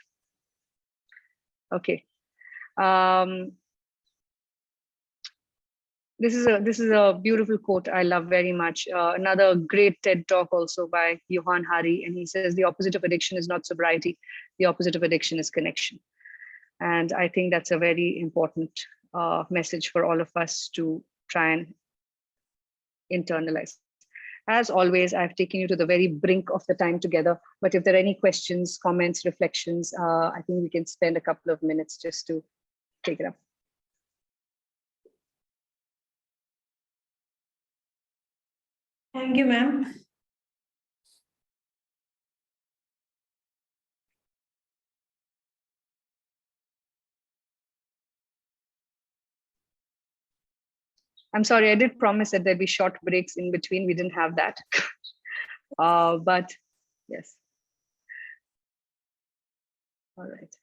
Okay. This is a beautiful quote I love very much. Another great TED talk also by Johann Hari, and he says, the opposite of addiction is not sobriety. The opposite of addiction is connection. And I think that's a very important message for all of us to try and internalize. As always, I've taken you to the very brink of the time together, but if there are any questions, comments, reflections, I think we can spend a couple of minutes just to take it up. Thank you, ma'am. I'm sorry, I did promise that there'd be short breaks in between. We didn't have that. But yes. All right.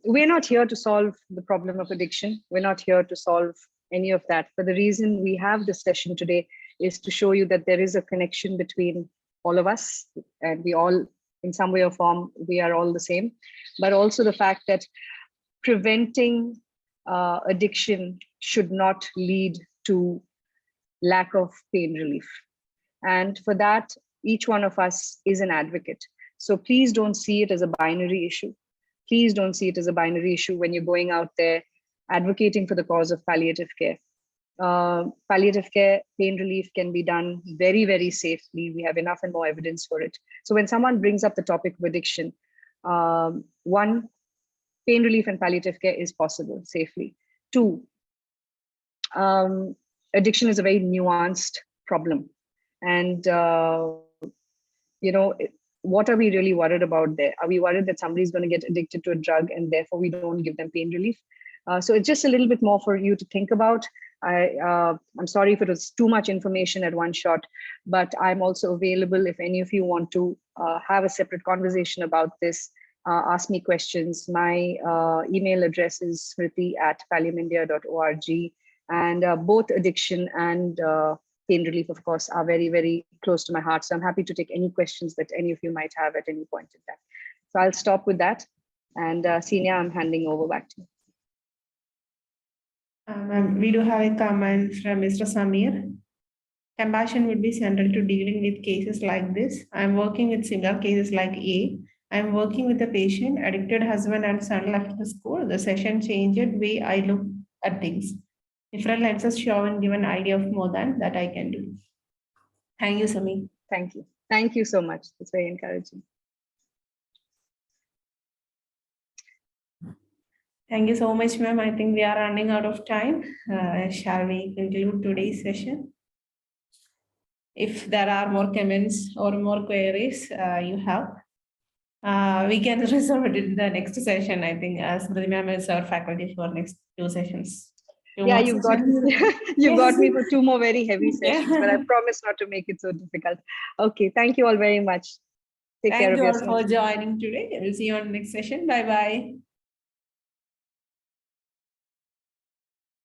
We're not here to solve the problem of addiction. We're not here to solve any of that. But the reason we have this session today is to show you that there is a connection between all of us, and we all, in some way or form, we are all the same. But also the fact that preventing addiction should not lead to lack of pain relief. And for that, each one of us is an advocate. So please don't see it as a binary issue. Please don't see it as a binary issue when you're going out there advocating for the cause of palliative care. Palliative care, pain relief can be done very, very safely. We have enough and more evidence for it. So when someone brings up the topic of addiction, one, pain relief and palliative care is possible safely. Two, addiction is a very nuanced problem. And, what are we really worried about there? Are we worried that somebody's going to get addicted to a drug and therefore we don't give them pain relief? So it's just a little bit more for you to think about. I'm sorry if it was too much information at one shot, but I'm also available if any of you want to have a separate conversation about this. Ask me questions. My email address is smriti@palliumindia.org. And both addiction and pain relief, of course, are very, very close to my heart. So I'm happy to take any questions that any of you might have at any point in time. So I'll stop with that. And Senior, I'm handing over back to you. We do have a comment from Mr. Samir. Compassion would be central to dealing with cases like this. I'm working with similar cases like A. I'm working with a patient, addicted husband and son left the school. The session changed the way I look at things. Different lenses show and give an idea of more than that I can do. Thank you, Samir. Thank you. Thank you so much. It's very encouraging. Thank you so much, ma'am. I think we are running out of time. Shall we conclude today's session? If there are more comments or more queries you have, we can reserve it in the next session. I think Smriti ma'am is our faculty for next 2 sessions. Yeah, you've got me for 2 more very heavy sessions, but I Yeah. promise not to make it so difficult. Okay, thank you all very much. Take care of Thank you all yourselves. for joining today. We'll see you on the next session. Bye-bye.